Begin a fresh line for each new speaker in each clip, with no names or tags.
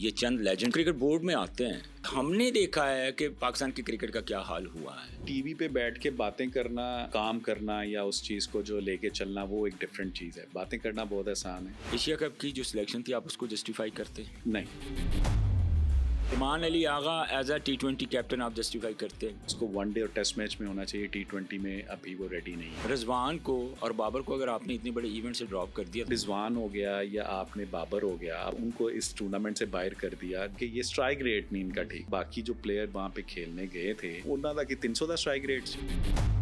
ये चंद legend cricket board में आते हैं। हमने देखा है कि पाकिस्तान की क्रिकेट का क्या हाल हुआ है।
टीवी पे बैठ के बातें करना, काम करना या उस चीज़ को जो लेके चलना, वो एक डिफरेंट चीज़ है। बातें करना बहुत आसान है।
एशिया कप की जो सिलेक्शन थी, आप उसको जस्टिफाई करते?
नहीं,
इमान Ali Agha as a T20 captain आप जस्टिफाई करते हैं?
उसको वनडे और टेस्ट मैच में होना चाहिए। T20 में अभी वो रेडी नहीं है।
रिजवान को और बाबर को अगर आपने इतने बड़े इवेंट से ड्रॉप कर दिया,
रिजवान हो गया या आपने बाबर हो गया, उनको इस टूर्नामेंट से बाहर कर दिया कि ये स्ट्राइक रेट नहीं इनका ठीक। बाकी जो प्लेयर वहाँ पे खेलने गए थे, उन्होंने कि 300 का स्ट्राइक रेट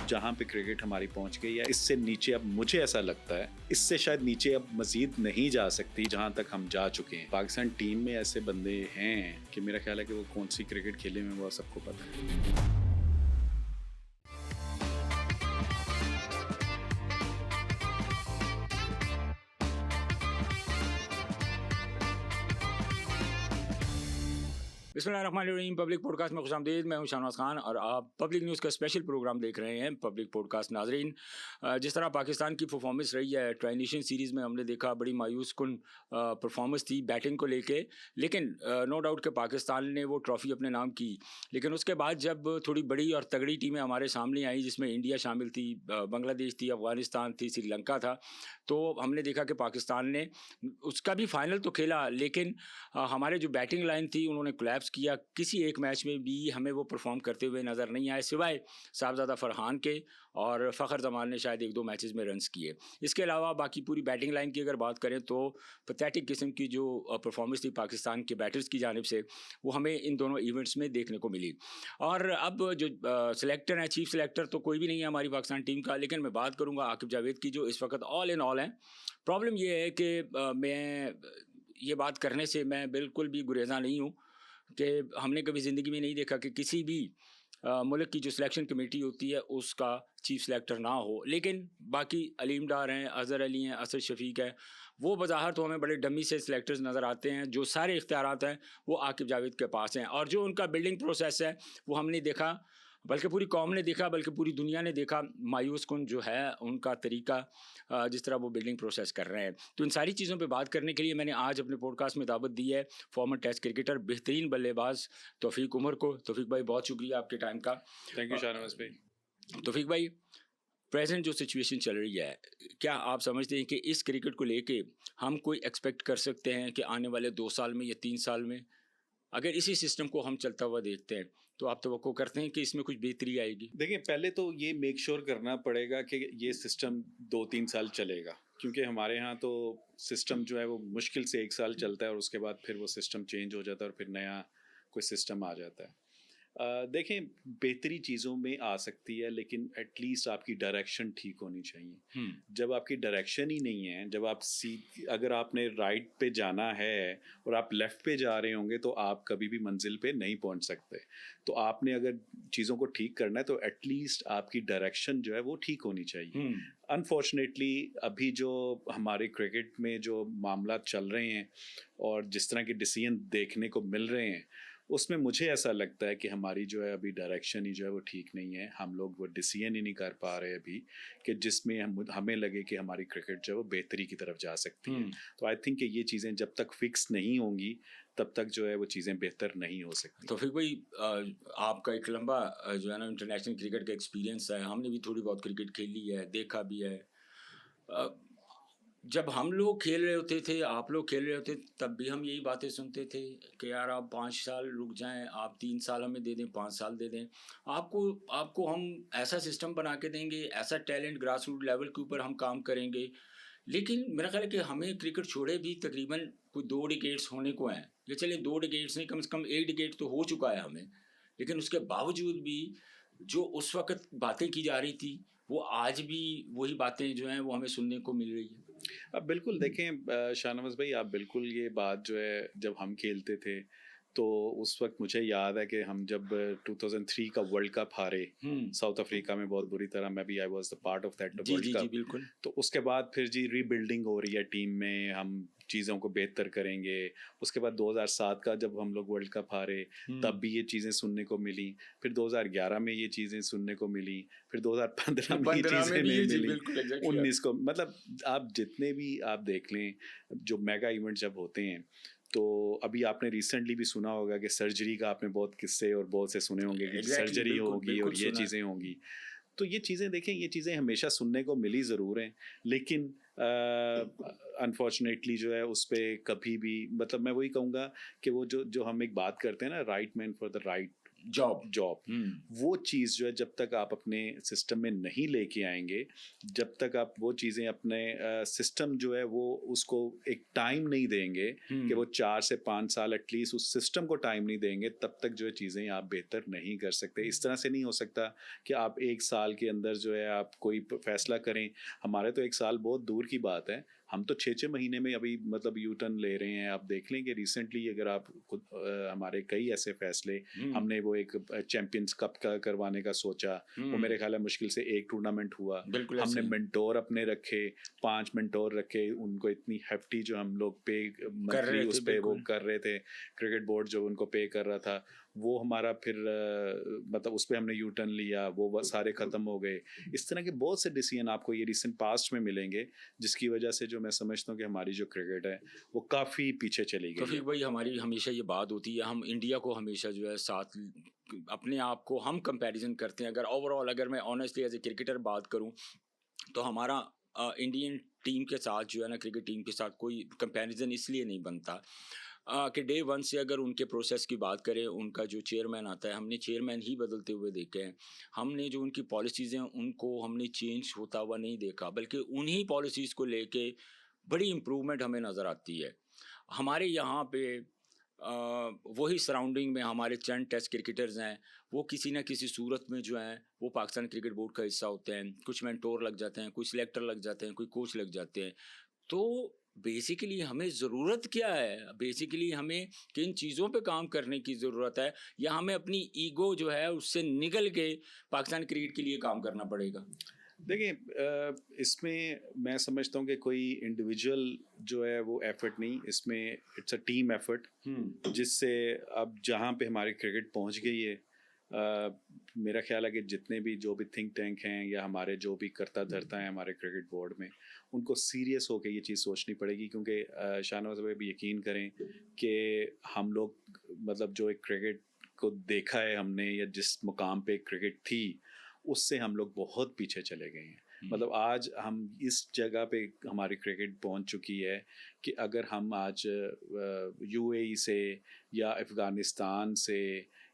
जहाँ पे क्रिकेट हमारी पहुंच गई है, इससे नीचे अब मुझे ऐसा लगता है, इससे शायद नीचे अब मजीद नहीं जा सकती जहाँ तक हम जा चुके हैं। पाकिस्तान टीम में ऐसे बंदे हैं कि मेरा ख्याल है कि वो कौन सी क्रिकेट खेले में वो सबको पता है।
बिस्मिल्लाहिर्रहमानिर्रहीम। पब्लिक पॉडकास्ट में खुशामदीद। मैं हूं शाहनवाज खान और आप पब्लिक न्यूज़ का स्पेशल प्रोग्राम देख रहे हैं। पब्लिक पॉडकास्ट नाजरीन, जिस तरह पाकिस्तान की परफॉर्मेंस रही है ट्राई नेशन सीरीज़ में, हमने देखा बड़ी मायूस कुन परफॉर्मेंस थी बैटिंग को लेके। लेकिन नो डाउट कि पाकिस्तान ने वो ट्रॉफ़ी अपने नाम की। लेकिन उसके बाद जब थोड़ी बड़ी और तगड़ी टीमें हमारे सामने आई, जिसमें इंडिया शामिल थी, बांग्लादेश थी, अफ़गानिस्तान थी, श्रीलंका था, तो हमने देखा कि पाकिस्तान ने उसका भी फाइनल तो खेला, लेकिन हमारे जो बैटिंग लाइन थी उन्होंने कोलैप्स किया। किसी एक मैच में भी हमें वो परफॉर्म करते हुए नज़र नहीं आए, सिवाय साहबजादा फरहान के और फ़खर जमान ने शायद एक दो मैचेस में रन्स किए। इसके अलावा बाकी पूरी बैटिंग लाइन की अगर बात करें तो पैथेटिक किस्म की जो परफॉर्मेंस थी पाकिस्तान के बैटर्स की जानिब से, वो हमें इन दोनों इवेंट्स में देखने को मिली। और अब जो सिलेक्टर हैं, चीफ सिलेक्टर तो कोई भी नहीं है हमारी पाकिस्तान टीम का, लेकिन मैं बात करूँगा आकिब जावेद की, जो इस वक्त ऑल इन ऑल हैं। प्रॉब्लम ये है कि मैं ये बात करने से मैं बिल्कुल भी गुरेज़ा नहीं हूँ कि हमने कभी ज़िंदगी में नहीं देखा कि किसी भी मुल्क की जो सिलेक्शन कमेटी होती है उसका चीफ सिलेक्टर ना हो। लेकिन बाकी अलीम डार हैं, अज़हर अली हैं, असद शफीक है, वो बज़ाहिर तो हमें बड़े डमी से सिलेक्टर्स नज़र आते हैं। जो सारे इख्तियारात हैं वो आकिब जावेद के पास हैं, और जो उनका बिल्डिंग प्रोसेस है वो हमने देखा, बल्कि पूरी कौम ने देखा, बल्कि पूरी दुनिया ने देखा। मायूस कुन जो है उनका तरीका, जिस तरह वो बिल्डिंग प्रोसेस कर रहे हैं। तो इन सारी चीज़ों पे बात करने के लिए मैंने आज अपने पॉडकास्ट में दावत दी है फॉर्मर टेस्ट क्रिकेटर, बेहतरीन बल्लेबाज तौफीक उमर को। तौफीक भाई, बहुत शुक्रिया आपके टाइम का।
थैंक यू शाहनवाज भाई।
तौफीक भाई, प्रेजेंट जो सिचुएशन चल रही है, क्या आप समझते हैं कि इस क्रिकेट को लेके हम कोई एक्सपेक्ट कर सकते हैं कि आने वाले 2 साल में या 3 साल में, अगर इसी सिस्टम को हम चलता हुआ देखते हैं, तो आप तवक्को करते हैं कि इसमें कुछ बेहतरी आएगी?
देखिए, पहले तो ये मेक श्योर करना पड़ेगा कि ये सिस्टम 2-3 साल चलेगा, क्योंकि हमारे यहाँ तो सिस्टम जो है वो मुश्किल से 1 साल चलता है और उसके बाद फिर वो सिस्टम चेंज हो जाता है और फिर नया कोई सिस्टम आ जाता है। देखें, बेहतरी चीज़ों में आ सकती है, लेकिन एटलीस्ट आपकी डायरेक्शन ठीक होनी चाहिए। जब आपकी डायरेक्शन ही नहीं है, जब आप अगर आपने राइट पे जाना है और आप लेफ़्ट पे जा रहे होंगे, तो आप कभी भी मंजिल पे नहीं पहुंच सकते। तो आपने अगर चीज़ों को ठीक करना है तो एटलीस्ट आपकी डायरेक्शन जो है वो ठीक होनी चाहिए। अनफॉर्चुनेटली अभी जो हमारे क्रिकेट में जो मामला चल रहे हैं और जिस तरह के डिसीजन देखने को मिल रहे हैं, उसमें मुझे ऐसा लगता है कि हमारी जो है अभी डायरेक्शन ही जो है वो ठीक नहीं है। हम लोग वो डिसीजन ही नहीं कर पा रहे अभी कि जिसमें हमें लगे कि हमारी क्रिकेट जो है वो बेहतरी की तरफ जा सकती है। तो आई थिंक कि ये चीज़ें जब तक फिक्स नहीं होंगी तब तक जो है वो चीज़ें बेहतर नहीं हो सकती।
तो फिर भाई, आपका एक लंबा जो है ना इंटरनेशनल क्रिकेट का एक्सपीरियंस है, हमने भी थोड़ी बहुत क्रिकेट खेली है, देखा भी है। जब हम लोग खेल रहे होते थे, आप लोग खेल रहे होते, तब भी हम यही बातें सुनते थे कि यार आप 5 साल रुक जाएं, आप 3 साल हमें दे दें, 5 साल दे दें, आपको हम ऐसा सिस्टम बना के देंगे, ऐसा टैलेंट ग्रास रूट लेवल के ऊपर हम काम करेंगे। लेकिन मेरा ख्याल है कि हमें क्रिकेट छोड़े भी तकरीबन कोई 2 डिकेड्स होने को हैं, या चलिए 2 डिकेड्स नहीं, कम से कम 1 डिकेड तो हो चुका है हमें। लेकिन उसके बावजूद भी जो उस वक्त बातें की जा रही थी, वो आज भी वही बातें जो हैं वो हमें सुनने को मिल रही है।
अब बिल्कुल देखें शाहनवाज भाई, आप बिल्कुल ये बात जो है, जब हम खेलते थे तो उस वक्त मुझे याद है कि हम जब 2003 का वर्ल्ड कप हारे साउथ अफ्रीका में बहुत बुरी तरह, मैं भी I was the part of that
जी
वर्ल्ड
जी जी
कप।
बिल्कुल।
तो उसके बाद फिर जी रीबिल्डिंग हो रही है टीम में, हम चीज़ों को बेहतर करेंगे। उसके बाद 2007 का जब हम लोग वर्ल्ड कप हारे तब भी ये चीज़ें सुनने को मिली, फिर 2011 में ये चीज़ें सुनने को मिली, फिर 2015 में ये
15 में
चीज़ें
भी
नहीं
ये जी
मिली,
बिल्कुल एग्जैक्टली।
19 को, मतलब आप जितने भी आप देख लें जो मेगा इवेंट जब होते हैं, तो अभी आपने रिसेंटली भी सुना होगा कि सर्जरी का आपने बहुत किस्से और बहुत से सुने होंगे कि
एग्जैक्टली
सर्जरी
बिल्कुल
होगी
बिल्कुल
और ये
सुना है।
चीज़ें होंगी। तो ये चीज़ें देखें, ये चीज़ें हमेशा सुनने को मिली ज़रूर हैं, लेकिन अनफॉर्चुनेटली जो है उस पे कभी भी, मतलब मैं वही कहूँगा कि वो जो जो हम एक बात करते हैं ना, right man for the right
job.
Job, वो चीज़ जो है जब तक आप अपने सिस्टम में नहीं लेके आएंगे, जब तक आप वो चीज़ें अपने सिस्टम जो है वो उसको एक टाइम नहीं देंगे कि वो 4 से 5 साल एटलीस्ट उस सिस्टम को टाइम नहीं देंगे, तब तक जो है चीज़ें आप बेहतर नहीं कर सकते। इस तरह से नहीं हो सकता कि आप 1 साल के अंदर जो है आप कोई फैसला करें। हमारे तो 1 साल बहुत दूर की बात है, हम तो 6-6 महीने में अभी मतलब यू टर्न ले रहे हैं। आप देख लें कि रिसेंटली अगर आप खुद हमारे कई ऐसे फैसले, हमने वो एक चैंपियंस कप का करवाने का सोचा, वो मेरे ख्याल है मुश्किल से एक टूर्नामेंट हुआ।
बिल्कुल
हमने
ऐसे ही
मेंटोर अपने रखे, 5 मेंटोर रखे, उनको इतनी हेफ्टी जो हम लोग पे
कर
मंथली
रहे
उस
थे
पे वो
बिल्कुल।
कर रहे थे, क्रिकेट बोर्ड जो उनको पे कर रहा था, वो हमारा फिर मतलब उस पे हमने यू टर्न लिया, वो सारे ख़त्म हो गए। इस तरह के बहुत से डिसीजन आपको ये रिसेंट पास्ट में मिलेंगे, जिसकी वजह से जो मैं समझता हूँ कि हमारी जो क्रिकेट है वो काफ़ी पीछे चली
तो
गई
फिर
है।
वही हमारी हमेशा ये बात होती है, हम इंडिया को हमेशा जो है साथ अपने आप को हम कंपैरिजन करते हैं। अगर ओवरऑल अगर मैं ऑनेस्टली एज ए क्रिकेटर बात करूं तो हमारा इंडियन टीम के साथ जो है ना, क्रिकेट टीम के साथ कोई कंपैरिजन इसलिए नहीं बनता कि डे वन से अगर उनके प्रोसेस की बात करें, उनका जो चेयरमैन आता है, हमने चेयरमैन ही बदलते हुए देखे हैं। हमने जो उनकी पॉलिसीज़ हैं उनको हमने चेंज होता हुआ नहीं देखा, बल्कि उन्हीं पॉलिसीज़ को लेके बड़ी इम्प्रूवमेंट हमें नज़र आती है। हमारे यहाँ पे वही सराउंडिंग में हमारे चंद टेस्ट क्रिकेटर्स हैं, वो किसी न किसी सूरत में जो हैं वो पाकिस्तान क्रिकेट बोर्ड का हिस्सा होते हैं। कुछ मेंटोर लग जाते हैं, कुछ सिलेक्टर लग जाते हैं, कोई कोच लग जाते हैं। तो बेसिकली हमें ज़रूरत क्या है? बेसिकली हमें किन चीज़ों पे काम करने की ज़रूरत है, या हमें अपनी ईगो जो है उससे निकल के पाकिस्तान क्रिकेट के लिए काम करना पड़ेगा?
देखिए इसमें मैं समझता हूँ कि कोई इंडिविजुअल जो है वो एफर्ट नहीं, इसमें इट्स अ टीम एफर्ट, जिससे अब जहाँ पे हमारी क्रिकेट पहुँच गई है, मेरा ख्याल है कि जितने भी जो भी थिंक टैंक हैं या हमारे जो भी करता धरता है हमारे क्रिकेट बोर्ड में, उनको सीरियस होकर ये चीज़ सोचनी पड़ेगी। क्योंकि शाहनवाज भाई भी यकीन करें कि हम लोग मतलब जो एक क्रिकेट को देखा है हमने, या जिस मुकाम पे क्रिकेट थी, उससे हम लोग बहुत पीछे चले गए हैं। मतलब आज हम इस जगह पे हमारी क्रिकेट पहुंच चुकी है कि अगर हम आज यूएई से या अफ़गानिस्तान से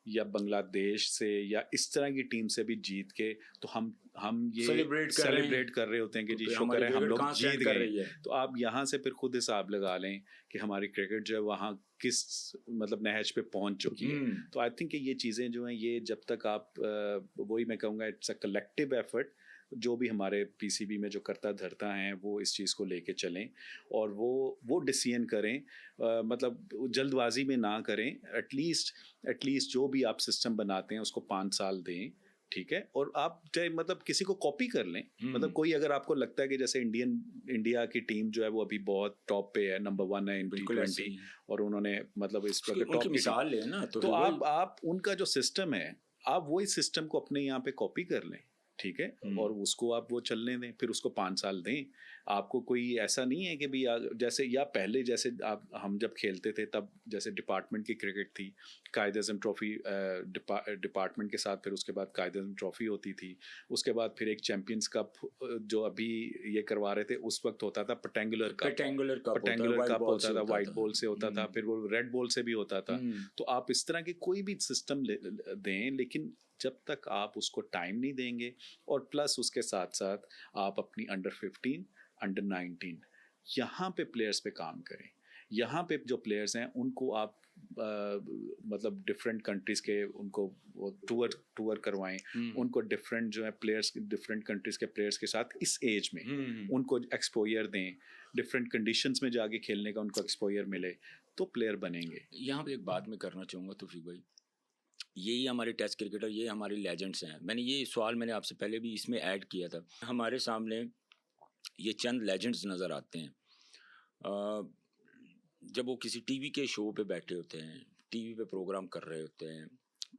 या बांग्लादेश से या इस तरह की टीम से भी जीत के, तो हम ये सेलिब्रेट कर रहे होते हैं कि जी शुक्र है हम लोग जीत गए। तो आप यहाँ से फिर खुद हिसाब लगा लें कि हमारी क्रिकेट जो है वहाँ किस मतलब नहज पे पहुँच चुकी है। तो आई थिंक ये चीज़ें जो हैं, ये जब तक आप वही मैं कहूँगा इट्स अ कलेक्टिव एफर्ट, जो भी हमारे पीसीबी में जो करता धरता हैं वो इस चीज़ को लेके चलें और वो डिसीजन करें, मतलब जल्दबाजी में ना करें। एटलीस्ट जो भी आप सिस्टम बनाते हैं उसको 5 साल दें, ठीक है। और आप चाहे मतलब किसी को कॉपी कर लें, मतलब कोई अगर आपको लगता है कि जैसे इंडिया की टीम जो है वो अभी बहुत टॉप पे है, नंबर 1 है इन T20 और उन्होंने मतलब इस पर टॉप की
मिसाल है ना,
तो आप उनका जो सिस्टम है आप वही सिस्टम को अपने यहाँ पे कॉपी कर लें, ठीक है। और उसको आप वो चलने दें, फिर उसको 5 साल दें। आपको कोई ऐसा नहीं है कि भी जैसे या पहले जैसे आप हम जब खेलते थे तब जैसे डिपार्टमेंट की क्रिकेट थी, कायद-ए-आज़म ट्रॉफी डिपार्टमेंट के साथ, फिर उसके बाद कायद-ए-आज़म ट्रॉफी होती थी, उसके बाद फिर एक चैंपियंस कप जो अभी ये करवा रहे थे उस वक्त होता था पटेंगुलर कप होता था, वाइट बॉल से होता था, फिर वो रेड बॉल से भी होता था। तो आप इस तरह के कोई भी सिस्टम दें, लेकिन जब तक आप उसको टाइम नहीं देंगे और प्लस उसके साथ साथ आप अपनी अंडर 15 अंडर 19 यहाँ पे प्लेयर्स पे काम करें। यहाँ पे जो प्लेयर्स हैं उनको आप मतलब डिफरेंट कंट्रीज़ के उनको वो टूर करवाएं, उनको डिफरेंट जो है प्लेयर्स डिफरेंट कंट्रीज़ के प्लेयर्स के साथ इस एज में उनको एक्सपोजर दें, डिफरेंट कंडीशंस में जाके खेलने का उनको एक्सपोजर मिले। तो प्लेयर बनेंगे।
यहाँ पे एक बात मैं करना चाहूँगा तौफीक भाई, यही हमारे टेस्ट क्रिकेटर, ये हमारे लेजेंड्स हैं। मैंने ये सवाल मैंने आपसे पहले भी इसमें ऐड किया था। हमारे सामने ये चंद लेजेंड्स नज़र आते हैं। अ, जब वो किसी टीवी के शो पे बैठे होते हैं, टीवी पे प्रोग्राम कर रहे होते हैं,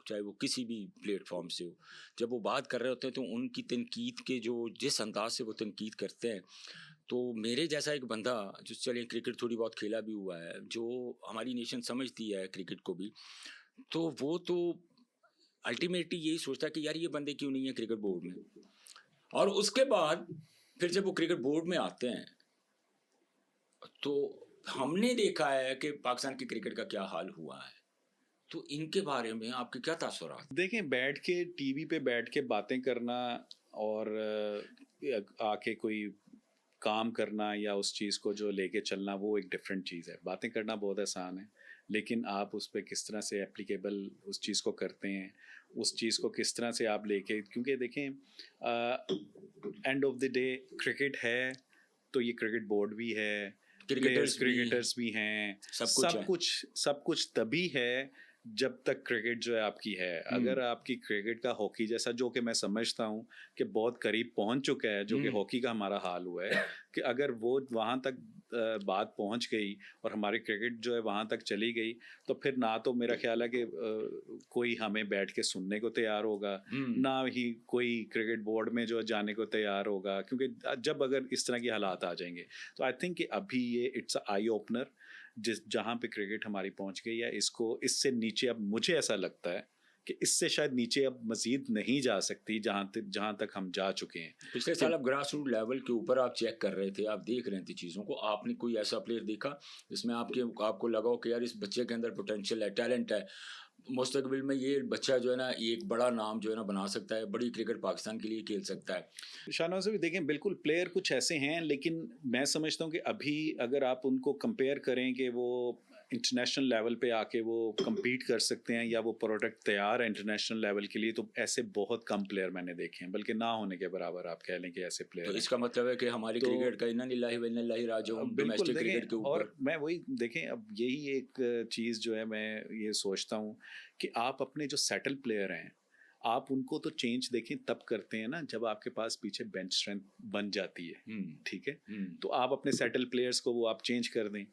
चाहे वो किसी भी प्लेटफॉर्म से हो, जब वो बात कर रहे होते हैं तो उनकी तनकीद के जो जिस अंदाज से वो तनकीद करते हैं, तो मेरे जैसा एक बंदा जो चले क्रिकेट थोड़ी बहुत खेला भी हुआ है, जो हमारी नेशन समझती है क्रिकेट को भी, तो वो तो अल्टीमेटली यही सोचता है कि यार ये बंदे क्यों नहीं है क्रिकेट बोर्ड में। और उसके बाद फिर जब वो क्रिकेट बोर्ड में आते हैं तो हमने देखा है कि पाकिस्तान की क्रिकेट का क्या हाल हुआ है। तो इनके बारे में आपके क्या तासुरात?
देखें, बैठ के टीवी पे बैठ के बातें करना और आके कोई काम करना या उस चीज़ को जो लेके चलना, वो एक डिफरेंट चीज़ है। बातें करना बहुत आसान है, लेकिन आप उस पर किस तरह से एप्लीकेबल उस चीज़ को करते हैं, उस चीज़ को किस तरह से आप लेके, क्योंकि देखें end of the day cricket है तो ये क्रिकेट बोर्ड भी है, क्रिकेटर्स भी हैं, सब कुछ तभी है जब तक क्रिकेट जो है आपकी है। अगर आपकी क्रिकेट का हॉकी जैसा, जो कि मैं समझता हूँ कि बहुत करीब पहुँच चुका है, जो कि हॉकी का हमारा हाल हुआ है, कि अगर वो वहाँ तक बात पहुँच गई और हमारी क्रिकेट जो है वहाँ तक चली गई, तो फिर ना तो मेरा ख्याल है कि कोई हमें बैठ के सुनने को तैयार होगा, ना ही कोई क्रिकेट बोर्ड में जो जाने को तैयार होगा, क्योंकि जब अगर इस तरह के हालात आ जाएंगे तो आई थिंक कि अभी ये इट्स अ आई ओपनर जहाँ पे क्रिकेट हमारी पहुंच गई है। इसको इससे नीचे अब मुझे ऐसा लगता है कि इससे शायद नीचे अब मजीद नहीं जा सकती, जहाँ तक हम जा चुके हैं।
पिछले साल आप ग्रास रूट लेवल के ऊपर आप चेक कर रहे थे, आप देख रहे थे चीज़ों को, आपने कोई ऐसा प्लेयर देखा जिसमें आपको लगा हो कि यार इस बच्चे के अंदर पोटेंशियल है, टैलेंट है, मुस्तकबिल में ये बच्चा जो है ना एक बड़ा नाम जो है ना बना सकता है, बड़ी क्रिकेट पाकिस्तान के लिए खेल सकता है?
शाहनवाज से भी देखें, बिल्कुल प्लेयर कुछ ऐसे हैं, लेकिन मैं समझता हूँ कि अभी अगर आप उनको कंपेयर करें कि वो इंटरनेशनल लेवल पे आके वो compete कर सकते हैं या वो प्रोडक्ट तैयार है इंटरनेशनल लेवल के लिए, तो ऐसे बहुत कम प्लेयर मैंने देखे हैं, बल्कि ना होने के बराबर आप कह लें कि ऐसे
तो
प्लेयर हैं।
इसका मतलब है कि हमारी
तो
क्रिकेट का इन्ना लिल्लाहि व इन्ना इलैहि राजिऊन
बिल्कुल
डोमेस्टिक क्रिकेट के
देखें, और
ऊपर।
मैं वही देखें, अब यही एक चीज़ जो है मैं ये सोचता हूँ कि आप अपने जो सेटल प्लेयर हैं, आप उनको तो चेंज देखें तब करते हैं ना जब आपके पास पीछे बेंच स्ट्रेंथ बन जाती है, ठीक है, तो आप अपने सेटल प्लेयर्स को वो आप चेंज कर दें।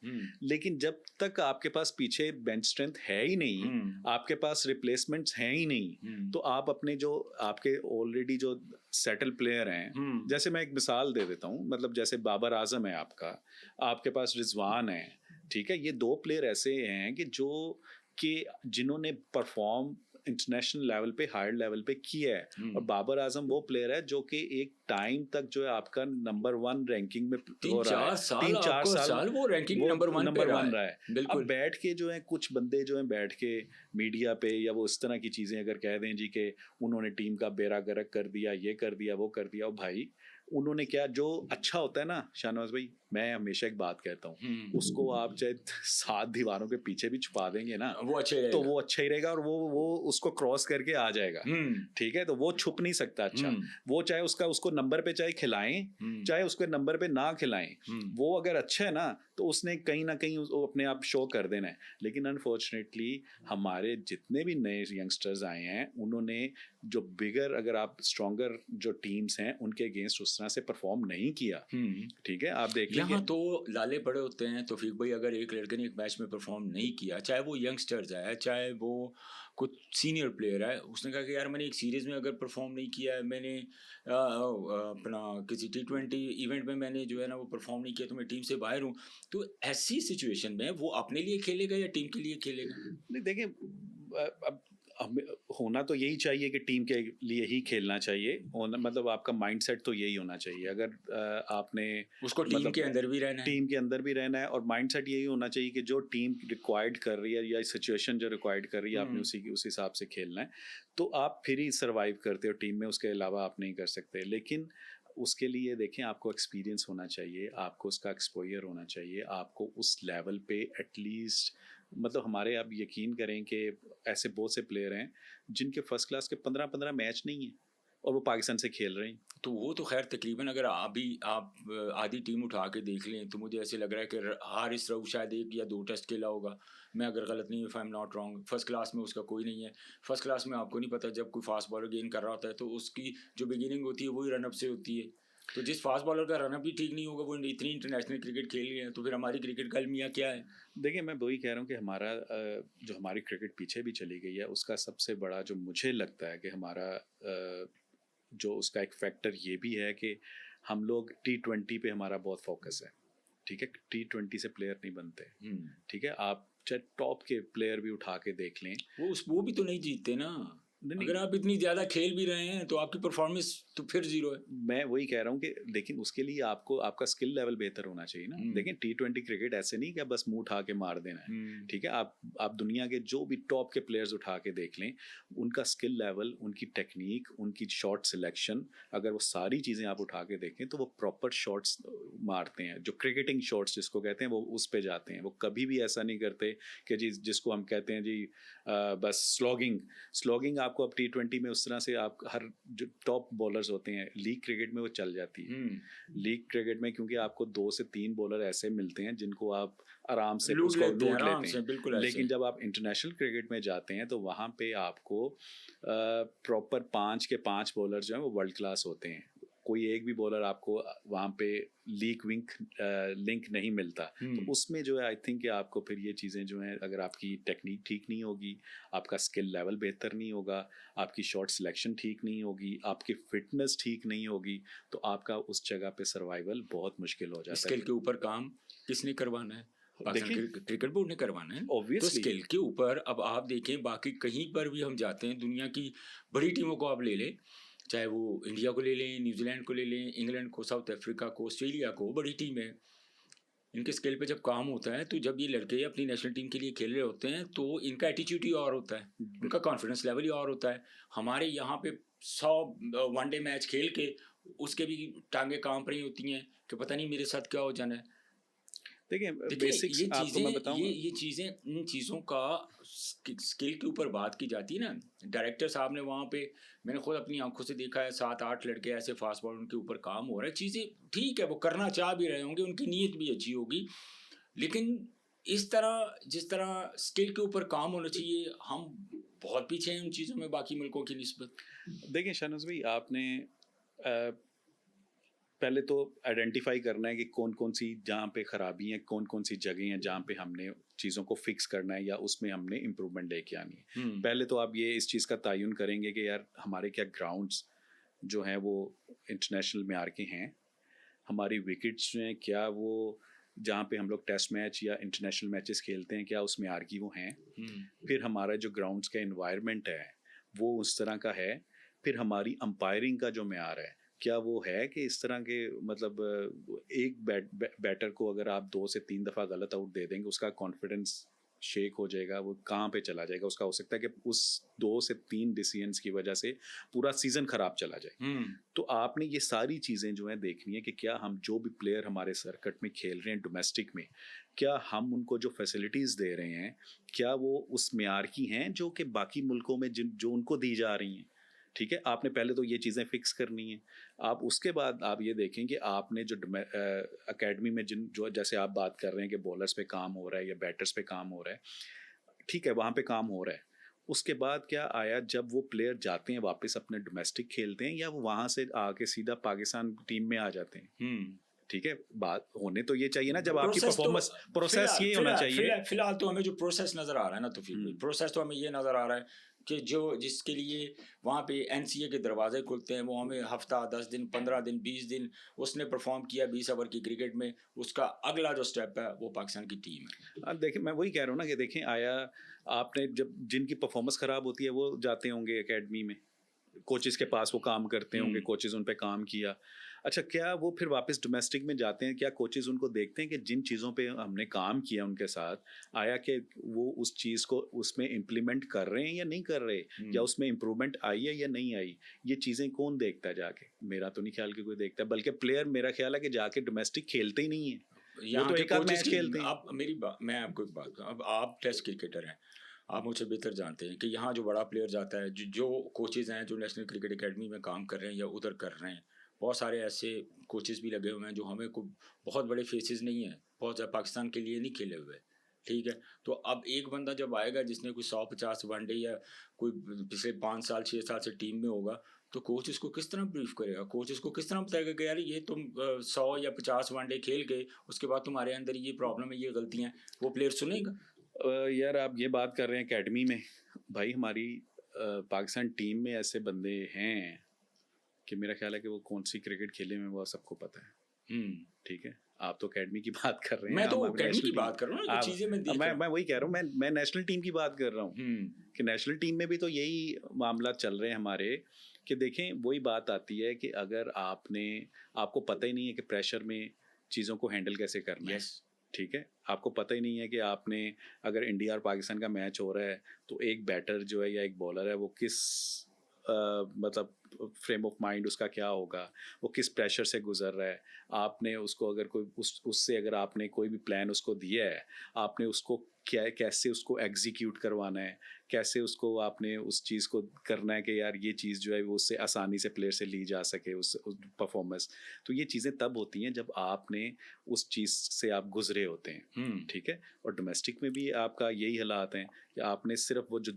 लेकिन जब तक आपके पास पीछे बेंच स्ट्रेंथ है ही नहीं, आपके पास रिप्लेसमेंट्स हैं ही नहीं, तो आप अपने जो आपके ऑलरेडी जो सेटल प्लेयर हैं, जैसे मैं एक मिसाल दे देता हूँ, मतलब जैसे बाबर आजम है आपके पास रिजवान है, ठीक है, ये दो प्लेयर ऐसे हैं कि जिन्होंने परफॉर्म इंटरनेशनल लेवल पे, हायर लेवल पे किया है। और बाबर आजम वो प्लेयर है जो कि एक टाइम तक जो है आपका नंबर 1 रैंकिंग में हो रहा है, 3-4 साल
वो रैंकिंग नंबर 1 पे
रहा है।
बिल्कुल।
अब बैठ के जो है कुछ बंदे जो है बैठ के मीडिया पे या वो इस तरह की चीज़ें अगर कह दें जी कि उन्होंने टीम का बेड़ा गर्क कर दिया, ये कर दिया, वो कर दिया, और भाई उन्होंने क्या, जो अच्छा होता है ना शाहनवाज भाई, मैं हमेशा एक बात कहता हूँ, उसको आप चाहे 7 दीवारों के पीछे भी छुपा देंगे ना,
वो अच्छा
तो वो अच्छा ही रहेगा, और वो उसको क्रॉस करके आ जाएगा, ठीक है, तो वो छुप नहीं सकता। अच्छा, वो चाहे उसको नंबर पे चाहे खिलाएं, चाहे उसके नंबर पे ना खिलाएं, वो अगर अच्छा है ना तो उसने कहीं ना कहीं अपने आप शो कर देना है। लेकिन अनफॉर्चुनेटली हमारे जितने भी नए यंगस्टर्स आए हैं, उन्होंने जो बिगर, अगर आप स्ट्रॉन्गर जो टीम्स हैं उनके अगेंस्ट उस तरह से परफॉर्म नहीं किया, ठीक है, आप देख
यहाँ तो लाले पड़े होते हैं तौफीक भाई, अगर एक लड़के ने एक मैच में परफॉर्म नहीं किया, चाहे वो यंगस्टर्स है, चाहे वो कुछ सीनियर प्लेयर है, उसने कहा कि यार मैंने एक सीरीज़ में अगर परफॉर्म नहीं किया है, मैंने अपना किसी T20 इवेंट में मैंने जो है ना वो परफॉर्म नहीं किया, तो मैं टीम से बाहर हूँ, तो ऐसी सिचुएशन में वो अपने लिए खेलेगा या टीम के लिए खेलेगा?
नहीं, देखिए, अब होना तो यही चाहिए कि टीम के लिए ही खेलना चाहिए, मतलब आपका माइंडसेट तो यही होना चाहिए। अगर आपने
उसको टीम के अंदर भी रहना है,
टीम के अंदर भी रहना है, और माइंडसेट यही होना चाहिए कि जो टीम रिक्वायर्ड कर रही है या सिचुएशन जो रिक्वायर्ड कर रही है, आपने उस हिसाब से खेलना है, तो आप फिर ही सर्वाइव करते हो टीम में, उसके अलावा आप नहीं कर सकते। लेकिन उसके लिए देखें, आपको एक्सपीरियंस होना चाहिए, आपको उसका एक्सपोजर होना चाहिए, आपको उस लेवल पे एटलीस्ट, मतलब हमारे, आप यकीन करें कि ऐसे बहुत से प्लेयर हैं जिनके फर्स्ट क्लास के 15-15 मैच नहीं हैं, और वो पाकिस्तान से खेल रहे हैं।
तो वो तो खैर तकरीबन अगर आप आधी टीम उठा के देख लें तो मुझे ऐसे लग रहा है कि हारिस रऊफ शायद 1 या 2 टेस्ट खेला होगा, मैं अगर गलत नहीं, if I am not wrong. First class में उसका कोई नहीं है। फर्स्ट क्लास में आपको नहीं पता, जब कोई फास्ट बॉलर गेंद कर रहा होता है तो उसकी जो बिगिनिंग होती है वही रनअप से होती है। तो जिस फास्ट बॉलर का रनअप भी ठीक नहीं होगा, वो इतनी इंटरनेशनल क्रिकेट खेल रहे हैं, तो फिर हमारी क्रिकेट का अलमिया क्या है?
देखिए, मैं वही कह रहा हूँ कि हमारा जो हमारी क्रिकेट पीछे भी चली गई है, उसका सबसे बड़ा जो मुझे लगता है कि हमारा जो उसका एक फैक्टर ये भी है कि हम लोग T20 पे हमारा बहुत फोकस है। ठीक है, T20 से प्लेयर नहीं बनते। ठीक है, आप चाहे टॉप के प्लेयर भी उठा के देख लें,
वो भी तो नहीं जीतते ना।
नहीं,
अगर आप इतनी ज़्यादा खेल भी रहे हैं तो आपकी परफॉर्मेंस तो फिर ज़ीरो है।
मैं वही कह रहा हूँ कि लेकिन उसके लिए आपको आपका स्किल लेवल बेहतर होना चाहिए ना। देखिए, T20 क्रिकेट ऐसे नहीं कि बस मुंह उठा के मार देना है। ठीक है, आप दुनिया के जो भी टॉप के प्लेयर्स उठा के देख लें, उनका स्किल लेवल, उनकी टेक्निक, उनकी शॉट सिलेक्शन, अगर वो सारी चीज़ें आप उठा के देखें तो वो प्रॉपर शॉट्स मारते हैं। जो क्रिकेटिंग शॉट्स जिसको कहते हैं, वो उस पे जाते हैं। वो कभी भी ऐसा नहीं करते कि जी जिसको हम कहते हैं जी बस स्लॉगिंग आपको अब T20 में उस तरह से आप हर जो टॉप बॉलर्स होते हैं लीग क्रिकेट में वो चल जाती है। लीग क्रिकेट में क्योंकि आपको 2 से 3 बॉलर ऐसे मिलते हैं जिनको आप आराम से
लूट
उसको
लेते हैं,
लूट
आराम
लेते
से, बिल्कुल
हैं।
ऐसे।
लेकिन जब आप इंटरनेशनल क्रिकेट में जाते हैं तो वहाँ पे आपको प्रॉपर 5 के 5 बॉलर जो हैं वो वर्ल्ड क्लास होते हैं। कोई एक भी बॉलर आपको वहाँ पे लिंक नहीं मिलता। तो उसमें जो है आई थिंक कि आपको फिर ये चीज़ें जो हैं, अगर आपकी टेक्निक ठीक नहीं होगी, आपका स्किल लेवल बेहतर नहीं होगा, आपकी शॉट सिलेक्शन ठीक नहीं होगी, आपकी फिटनेस ठीक नहीं होगी, तो आपका उस जगह पे सर्वाइवल बहुत मुश्किल हो जाता है।
स्किल के ऊपर काम किसने करवाना है? पाकिस्तान क्रिकेट बोर्ड ने करवाना है। तो
ऑब्वियसली
स्किल के ऊपर अब आप देखें, बाकी कहीं पर भी हम जाते हैं, दुनिया की बड़ी टीमों को आप ले लें, चाहे वो इंडिया को ले लें, न्यूजीलैंड को ले लें, इंग्लैंड को, साउथ अफ्रीका को, ऑस्ट्रेलिया को, बड़ी टीम है। इनके स्किल पे जब काम होता है तो जब ये लड़के अपनी नेशनल टीम के लिए खेल रहे होते हैं तो इनका एटीट्यूड ही और होता है, उनका कॉन्फिडेंस लेवल ही और होता है। हमारे यहाँ पे 100 वनडे मैच खेल के उसके भी टांगे कांप रही होती हैं कि पता नहीं मेरे साथ क्या हो जाना है।
देखिए,
देखिए
बेसिक्स
ये
आपको मैं बताऊं,
ये चीज़ें, इन चीज़ों का स्किल के ऊपर बात की जाती है ना। डायरेक्टर साहब ने वहाँ पे, मैंने खुद अपनी आंखों से देखा है, 7-8 लड़के ऐसे फास्ट बॉल उनके ऊपर काम हो रहा है। चीज़ें ठीक है, वो करना चाह भी रहे होंगे, उनकी नीयत भी अच्छी होगी, लेकिन इस तरह जिस तरह स्किल के ऊपर काम होना चाहिए, हम बहुत पीछे हैं उन चीज़ों में बाकी मुल्कों की निस्बत।
देखिए शाहनवाज भाई, आपने पहले तो आइडेंटिफाई करना है कि कौन कौन सी जहाँ पे ख़राबी हैं, कौन कौन सी जगह हैं जहाँ पे हमने चीज़ों को फिक्स करना है या उसमें हमने इम्प्रूवमेंट लेके आनी है। पहले तो आप ये इस चीज़ का तयन करेंगे कि यार हमारे क्या ग्राउंड्स जो हैं वो इंटरनेशनल मेयार के हैं, हमारी विकेट्स जो हैं क्या वो जहाँ पे हम लोग टेस्ट मैच या इंटरनेशनल मैचेस खेलते हैं क्या उस मेयार की वो हैं। फिर हमारा जो ग्राउंड्स का इन्वायरमेंट है वो उस तरह का है। फिर हमारी अंपायरिंग का जो मेयार है क्या वो है कि इस तरह के, मतलब एक बैटर को अगर आप 2 से 3 दफ़ा गलत आउट दे देंगे उसका कॉन्फिडेंस शेक हो जाएगा, वो कहाँ पे चला जाएगा। उसका हो सकता है कि उस 2 से 3 डिसीजंस की वजह से पूरा सीज़न ख़राब चला जाए। तो आपने ये सारी चीज़ें जो हैं देखनी है कि क्या हम जो भी प्लेयर हमारे सर्किट में खेल रहे हैं डोमेस्टिक में, क्या हम उनको जो फैसिलिटीज़ दे रहे हैं क्या वो उस मेयार की हैं जो कि बाकी मुल्कों में जो उनको दी जा रही हैं। ठीक है, आपने पहले तो ये चीज़ें फिक्स करनी है। आप उसके बाद आप ये देखें कि आपने जो एकेडमी में जो जैसे आप बात कर रहे हैं कि बॉलर्स पे काम हो रहा है या बैटर्स पे काम हो रहा है, ठीक है वहाँ पे काम हो रहा है। उसके बाद क्या आया, जब वो प्लेयर जाते हैं वापस अपने डोमेस्टिक खेलते हैं या वो वहाँ से आके सीधा पाकिस्तान टीम में आ जाते हैं। ठीक है, बात होने तो ये चाहिए ना, जब आपकी परफॉर्मेंस प्रोसेस ये होना चाहिए।
फिलहाल तो हमें जो प्रोसेस नज़र आ रहा है ना, तो फिर प्रोसेस तो हमें ये नज़र आ रहा है कि जिसके लिए वहाँ पे एनसीए के दरवाजे खुलते हैं, वो हमें हफ्ता 10 दिन 15 दिन 20 दिन उसने परफॉर्म किया 20 ओवर की क्रिकेट में, उसका अगला जो स्टेप है वो पाकिस्तान की टीम है।
देखिए, मैं वही कह रहा हूँ ना कि देखें, आया आपने जब जिनकी परफॉर्मेंस ख़राब होती है वो जाते होंगे एकेडमी में, कोचेज़ के पास वो काम करते होंगे, कोचेज़ उन पे काम किया। अच्छा, क्या वो फिर वापस डोमेस्टिक में जाते हैं, क्या कोचेज़ उनको देखते हैं कि जिन चीज़ों पे हमने काम किया उनके साथ, आया कि वो उस चीज़ को उसमें इम्प्लीमेंट कर रहे हैं या नहीं कर रहे, या उसमें इम्प्रूवमेंट आई है या नहीं आई। ये चीज़ें कौन देखता है जाके? मेरा तो नहीं ख्याल कि कोई देखता है, बल्कि प्लेयर मेरा ख्याल है कि जाके डोमेस्टिक खेलते ही नहीं है, वो तो एक आध मैच खेलते हैं।
मैं आपको एक बात कहूँ, अब आप टेस्ट क्रिकेटर हैं, आप मुझसे बेहतर जानते हैं कि यहाँ जो बड़ा प्लेयर जाता है, जो कोचेज़ हैं जो नेशनल क्रिकेट एकेडमी में काम कर रहे हैं या उधर कर रहे हैं, बहुत सारे ऐसे कोचेज़ भी लगे हुए हैं जो हमें को बहुत बड़े फेसेस नहीं हैं, बहुत ज़्यादा पाकिस्तान के लिए नहीं खेले हुए, ठीक है। तो अब एक बंदा जब आएगा जिसने कोई 100-50 वनडे या कोई पिछले 5 साल 6 साल से टीम में होगा, तो कोच इसको किस तरह ब्रीफ करेगा? कोच इसको किस तरह बताएगा कि यार ये तुम 100 या 50 वनडे खेल गए, उसके बाद तुम्हारे अंदर ये प्रॉब्लम है, ये गलतियाँ हैं, वो प्लेयर सुनेगा?
यार आप ये बात कर रहे हैं एकेडमी में, भाई हमारी पाकिस्तान टीम में ऐसे बंदे हैं कि मेरा ख्याल है कि वो कौन सी क्रिकेट खेले में वो सबको पता है। ठीक है, आप तो एकेडमी की बात कर रहे हैं,
मैं तो
हम
एकेडमी की
नेशनल
बात कर रहा हूँ ना, जो चीज़ें मैं देख रहा हूँ।
मैं वही कह रहा हूँ, मैं नेशनल टीम की बात कर रहा हूँ कि नेशनल टीम में भी तो यही मामला चल रहे हैं हमारे, कि देखें वही बात आती है कि अगर आपको पता ही नहीं है कि प्रेशर में चीज़ों को हैंडल कैसे करना है, ठीक है, आपको पता ही नहीं है कि आपने अगर इंडिया और पाकिस्तान का मैच हो रहा है तो एक बैटर जो है या एक बॉलर है वो किस मतलब फ्रेम ऑफ माइंड उसका क्या होगा, वो किस प्रेशर से गुजर रहा है, आपने उसको अगर कोई उससे अगर आपने कोई भी प्लान उसको दिया है, आपने उसको कैसे उसको एग्जीक्यूट करवाना है, कैसे उसको आपने उस चीज़ को करना है कि यार ये चीज़ जो है वो उससे आसानी से प्लेयर से ली जा सके उस परफॉर्मेंस। तो ये चीज़ें तब होती हैं जब आपने उस चीज़ से आप गुजरे होते हैं, ठीक है। और डोमेस्टिक में भी आपका यही हालात हैं कि आपने सिर्फ वो जो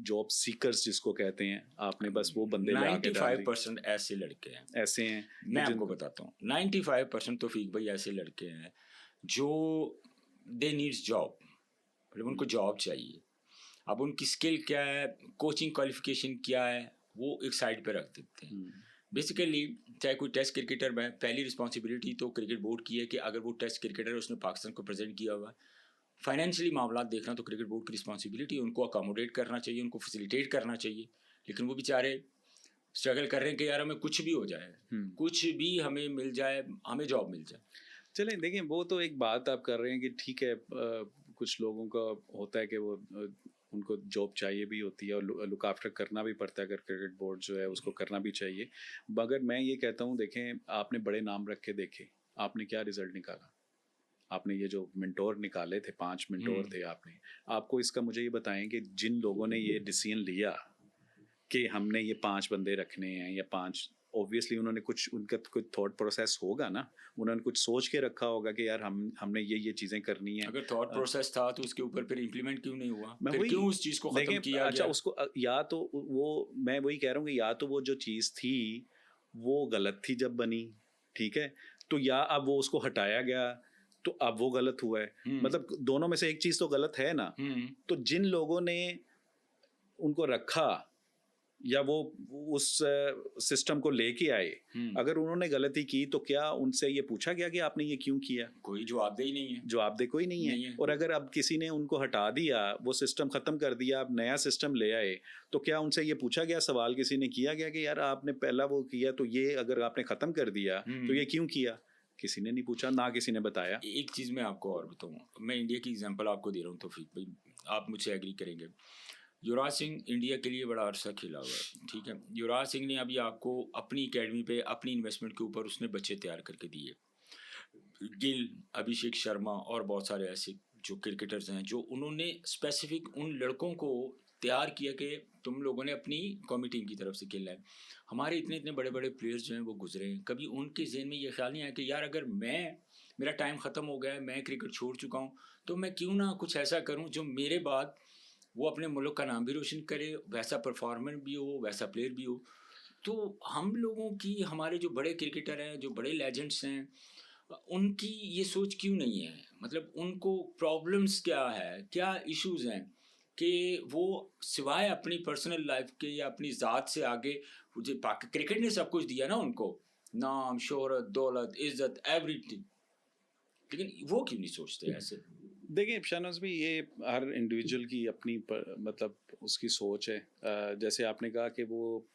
जॉब सीकर्स जिसको कहते हैं, आपने बस वो बंदे ला के
95% ऐसे लड़के हैं,
ऐसे हैं,
मैं आपको बताता हूँ 95% तौफीक भाई ऐसे लड़के हैं जो दे नीड्स जॉब, मतलब उनको जॉब चाहिए। अब उनकी स्किल क्या है, कोचिंग क्वालिफिकेशन क्या है, वो एक साइड पे रख देते हैं। बेसिकली चाहे कोई टेस्ट क्रिकेटर में, पहली रिस्पॉन्सिबिलिटी तो क्रिकेट बोर्ड की है कि अगर वो टेस्ट क्रिकेटर उसने पाकिस्तान को प्रेजेंट किया हुआ है, फाइनेंशियली मामला देखना तो क्रिकेट बोर्ड की रिस्पॉन्सिबिलिटी है, उनको अकोमोडेट करना चाहिए, उनको फैसिलिटेट करना चाहिए। लेकिन वो बेचारे स्ट्रगल कर रहे हैं कि यार हमें कुछ भी हो जाए, कुछ भी हमें मिल जाए, हमें जॉब मिल जाए।
चलें देखें, वो तो एक बात आप कर रहे हैं कि ठीक है, कुछ लोगों का होता है कि वो उनको जॉब चाहिए भी होती है और लुक आफ्टर करना भी पड़ता है, अगर क्रिकेट बोर्ड जो है उसको करना भी चाहिए। मगर मैं ये कहता हूँ, देखें आपने बड़े नाम रख के देखे, आपने क्या रिजल्ट निकाला, आपने ये जो मेंटोर निकाले थे, 5 मेंटोर थे आपको इसका मुझे ये बताएं कि जिन लोगों ने ये डिसीजन लिया कि हमने ये 5 बंदे रखने हैं या 5, ऑब्वियसली उन्होंने उनका कुछ थॉट प्रोसेस होगा ना, उन्होंने कुछ सोच के रखा होगा कि यार हमने ये चीज़ें करनी है।
अगर थॉट प्रोसेस था तो उसके ऊपर फिर इम्प्लीमेंट क्यों नहीं हुआ,
मैं
फिर क्यों उस चीज़ को खत्म किया
अच्छा
गया?
उसको या तो वो, मैं वही कह रहा हूँ कि या तो वो जो चीज़ थी वो गलत थी जब बनी, ठीक है, तो या अब वो उसको हटाया गया तो अब वो गलत हुआ है, मतलब दोनों में से एक चीज़ तो गलत है ना। तो जिन लोगों ने उनको रखा या वो उस सिस्टम को लेके आए, अगर उन्होंने गलती की तो क्या उनसे ये पूछा गया कि आपने ये क्यों किया?
कोई जवाबदेह ही नहीं है,
जवाबदेह कोई नहीं है। और अगर अब किसी ने उनको हटा दिया, वो सिस्टम ख़त्म कर दिया, आप नया सिस्टम ले आए, तो क्या उनसे ये पूछा गया, सवाल किसी ने किया गया कि यार आपने पहला वो किया तो ये अगर आपने ख़त्म कर दिया तो ये क्यों किया? किसी ने नहीं पूछा, ना किसी ने बताया।
एक चीज़ मैं आपको और बताऊँ, मैं इंडिया की एग्जांपल आपको दे रहा हूँ तौफीक भाई, आप मुझसे एग्री करेंगे। युवराज सिंह इंडिया के लिए बड़ा अरसा खेला हुआ है, ठीक है। युवराज सिंह ने अभी आपको अपनी एकेडमी पे अपनी इन्वेस्टमेंट के ऊपर उसने बच्चे तैयार करके दिए। गिल, अभिषेक शर्मा और बहुत सारे ऐसे जो क्रिकेटर्स हैं जो उन्होंने स्पेसिफिक उन लड़कों को तैयार किया कि तुम लोगों ने अपनी कौमी टीम की तरफ से खेलना है। हमारे इतने इतने बड़े बड़े प्लेयर्स जो हैं वो गुजरे हैं, कभी उनके जहन में ये ख्याल नहीं आया कि यार अगर मेरा टाइम ख़त्म हो गया है, मैं क्रिकेट छोड़ चुका हूँ, तो मैं क्यों ना कुछ ऐसा करूँ जो मेरे बाद वो अपने मुल्क का नाम भी रोशन करे, वैसा परफॉर्मेंस भी हो, वैसा प्लेयर भी हो। तो हम लोगों की, हमारे जो बड़े क्रिकेटर हैं, जो बड़े लेजेंड्स हैं, उनकी ये सोच क्यों नहीं है? मतलब उनको प्रॉब्लम्स क्या है, क्या इश्यूज़ हैं कि वो सिवाय अपनी पर्सनल लाइफ के या अपनी ज़ात से आगे, मुझे क्रिकेट ने सब कुछ दिया ना उनको, नाम, शोहरत, दौलत, इज़्ज़त, एवरीथिंग, लेकिन वो क्यों नहीं सोचते ऐसे?
देखिए शाहनवाज भी, ये हर इंडिविजुअल की अपनी मतलब उसकी सोच है। जैसे आपने कहा कि वो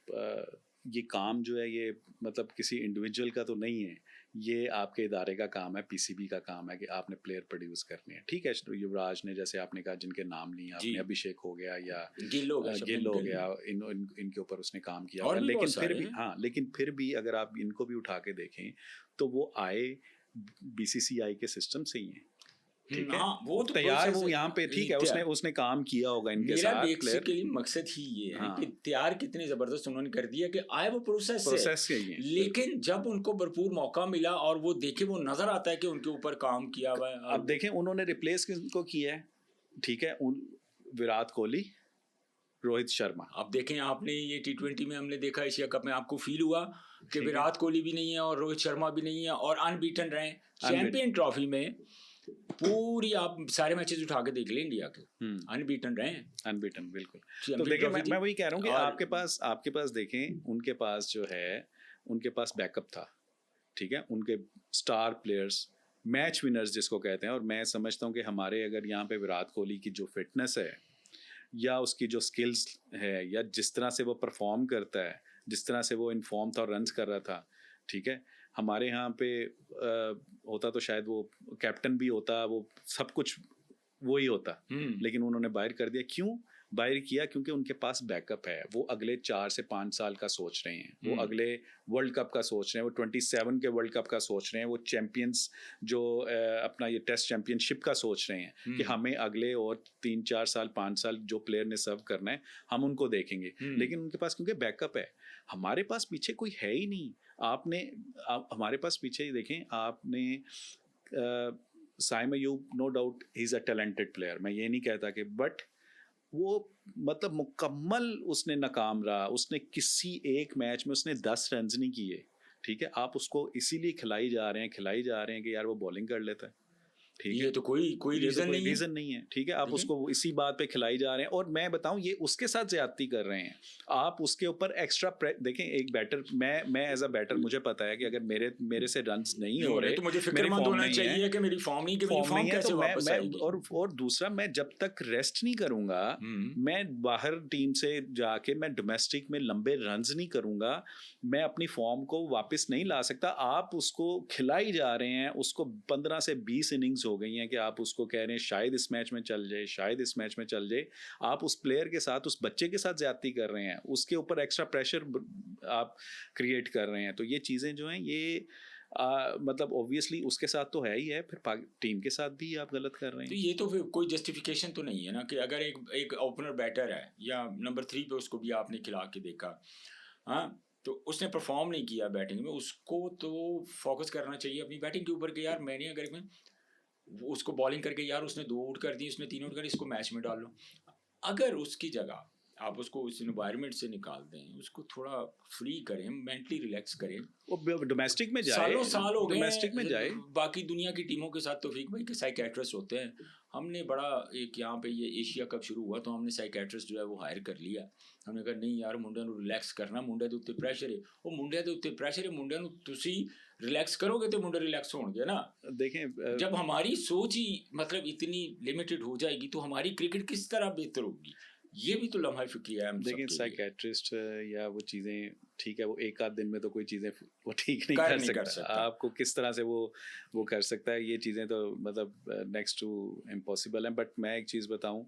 ये काम जो है ये मतलब किसी इंडिविजुअल का तो नहीं है, ये आपके इदारे का काम है, पीसीबी का काम है कि आपने प्लेयर प्रोड्यूस करने हैं। ठीक है, युवराज ने, जैसे आपने कहा जिनके नाम लिए आपने, अभिषेक हो गया या
गिल हो गया,
इनके ऊपर उसने काम किया
और
होगा।
भी
लेकिन
बहुत
फिर
सारे
भी,
हैं।
हाँ, लेकिन फिर भी अगर आप इनको भी उठा के देखें तो वो आए बीसीसीआई के सिस्टम से ही हैं। ठीक है,
हाँ वो तो
तैयार
प्रोसेस
वो यहाँ पे ठीक है,
तैयार।
उसने काम किया होगा इनके
मेरा
साथ प्लेयर।
बेसिकली मकसद ही ये है कि
हाँ,
तैयार कितने जबरदस्त उन्होंने कर दिया कि आए वो प्रोसेस से,
प्रोसेस यही है, बिल्कुल।
लेकिन जब उनको भरपूर मौका मिला और वो देखे, वो नजर आता है कि उनके ऊपर काम किया हुआ है। और
अब देखें उन्होंने रिप्लेस किसको किया है, ठीक है, विराट कोहली, रोहित शर्मा।
अब देखें आपने ये T20 में हमने देखा, एशिया कप में आपको फील हुआ कि
ठीक है,
विराट कोहली भी नहीं है और रोहित शर्मा भी नहीं है और अनबीटन रहे
Unbeaten।
चैंपियन ट्रॉफी में। पूरी आप सारे मैचेस उठा के देख लें इंडिया के, अनबीटन रहे,
अनबीटन, बिल्कुल। तो
चैंपियन
देखें
ट्रॉफी
मैं
थी।
वही कह रहा हूँ कि
और
आपके पास देखें, उनके पास जो है, उनके पास बैकअप था, ठीक है, उनके स्टार प्लेयर्स, मैच विनर्स जिसको कहते हैं। और मैं समझता हूँ कि हमारे अगर यहाँ पे विराट कोहली की जो फिटनेस है या उसकी जो स्किल्स है या जिस तरह से वो परफॉर्म करता है, जिस तरह से वो इन्फॉर्म था और रन्स कर रहा था, ठीक है, हमारे यहाँ पे होता तो शायद वो कैप्टन भी होता, वो सब कुछ वो ही होता, लेकिन उन्होंने बाहर कर दिया। क्यों बाहर किया? क्योंकि उनके पास बैकअप है। वो अगले 4 से 5 साल का सोच रहे हैं, वो अगले वर्ल्ड कप का सोच रहे हैं, वो 27 के वर्ल्ड कप का सोच रहे हैं, वो चैंपियंस जो अपना ये टेस्ट चैंपियनशिप का सोच रहे हैं कि हमें अगले और 3-4 साल 5 साल जो प्लेयर ने सर्व करना है हम उनको देखेंगे। लेकिन उनके पास क्योंकि बैकअप है, हमारे पास पीछे कोई है ही नहीं। हमारे पास पीछे ही देखें आपने, Saim Ayub, no doubt he is a talented player, मैं ये नहीं कहता कि, बट वो मतलब मुकम्मल उसने नाकाम रहा। उसने किसी एक मैच में उसने 10 रन नहीं किए, ठीक है। आप उसको इसीलिए खिलाई जा रहे हैं कि यार वो बॉलिंग कर लेता है, ठीक है।
ये तो कोई रीजन नहीं है,
रीजन नहीं है, ठीक है। आप उसको इसी बात पे खिलाई जा रहे हैं। और मैं बताऊं, ये उसके साथ ज्यादती कर रहे हैं। आप उसके ऊपर एक्स्ट्रा देखें, एक बैटर, मैं एज अ बैटर मुझे पता है कि अगर मेरे से रन्स नहीं हो रहे
तो मुझे
मेरी
फिक्रमंद
फॉर्म
होना
नहीं
चाहिए
है,
कि मेरी फॉर्म नहीं, कि मेरी
फॉर्म
फॉर्म
नहीं है,
कैसे
तो
वापस आएगी।
और दूसरा, मैं जब तक रेस्ट नहीं करूंगा, मैं बाहर टीम से जाके मैं डोमेस्टिक में लंबे रन्स नहीं करूंगा, मैं अपनी फॉर्म को वापस नहीं ला सकता। आप उसको खिलाई जा रहे हैं, उसको 15 से 20 इनिंग्स हो गई हैं कि आप उसको कह रहे हैं शायद इस मैच में चल जाए, शायद इस मैच में चल जाए। आप उस प्लेयर के साथ, उस बच्चे के साथ ज्यादती कर रहे हैं, उसके ऊपर एक्स्ट्रा प्रेशर आप क्रिएट कर रहे हैं। तो ये चीज़ें जो हैं ये मतलब ऑब्वियसली उसके साथ तो है ही है, फिर टीम के साथ भी आप गलत कर रहे
तो
हैं।
ये तो फिर कोई जस्टिफिकेशन तो नहीं है ना कि अगर एक ओपनर बैटर है या नंबर 3 पे उसको भी आपने खिला के देखा, हाँ, तो उसने परफॉर्म नहीं किया बैटिंग में, उसको तो फोकस करना चाहिए अपनी बैटिंग के ऊपर कि यार मैंने अगर उसको बॉलिंग करके यार उसने 2 आउट कर दी, उसने 3 आउट कर दी, इसको मैच में डाल लो। अगर उसकी जगह आप उसको उस इन्वायरमेंट से निकाल दें, उसको थोड़ा फ्री करें, मेंटली रिलैक्स करें,
वो डोमेस्टिक में जाए,
सालों साल हो गए
डोमेस्टिक में जाए।
बाकी दुनिया की टीमों के साथ तौफीक भाई के साइकेट्रिस्ट होते हैं। हमने बड़ा एक यहाँ पे ये एशिया कप शुरू हुआ तो हमने साइकेट्रिस्ट जो है वो हायर कर लिया। हमने कहा नहीं यार, मुंडे ਨੂੰ रिलैक्स करना, मुंडे ਦੇ ਉੱਤੇ ਪ੍ਰੈਸ਼ਰ ਹੈ, ਉਹ ਮੁੰਡਿਆਂ ਦੇ ਉੱਤੇ ਪ੍ਰੈਸ਼ਰ ਹੈ, ਮੁੰਡਿਆਂ ਨੂੰ ਤੁਸੀਂ रिलैक्स करोगे तो मुंडे रिलैक्स होंगे ना।
देखें
जब हमारी सोच ही मतलब इतनी लिमिटेड हो जाएगी तो हमारी क्रिकेट किस तरह बेहतर होगी, ये भी तो लम्हा फिक्री है हम
लेकिन
सबके लिए।
साइकेट्रिस्ट या वो चीज़ें ठीक है, वो एक आध दिन में तो कोई चीज़ें वो ठीक नहीं कर सकता। आपको किस तरह से वो कर सकता है, ये चीज़ें तो मतलब नेक्स्ट टू इम्पॉसिबल हैं। बट मैं एक चीज़ बताऊं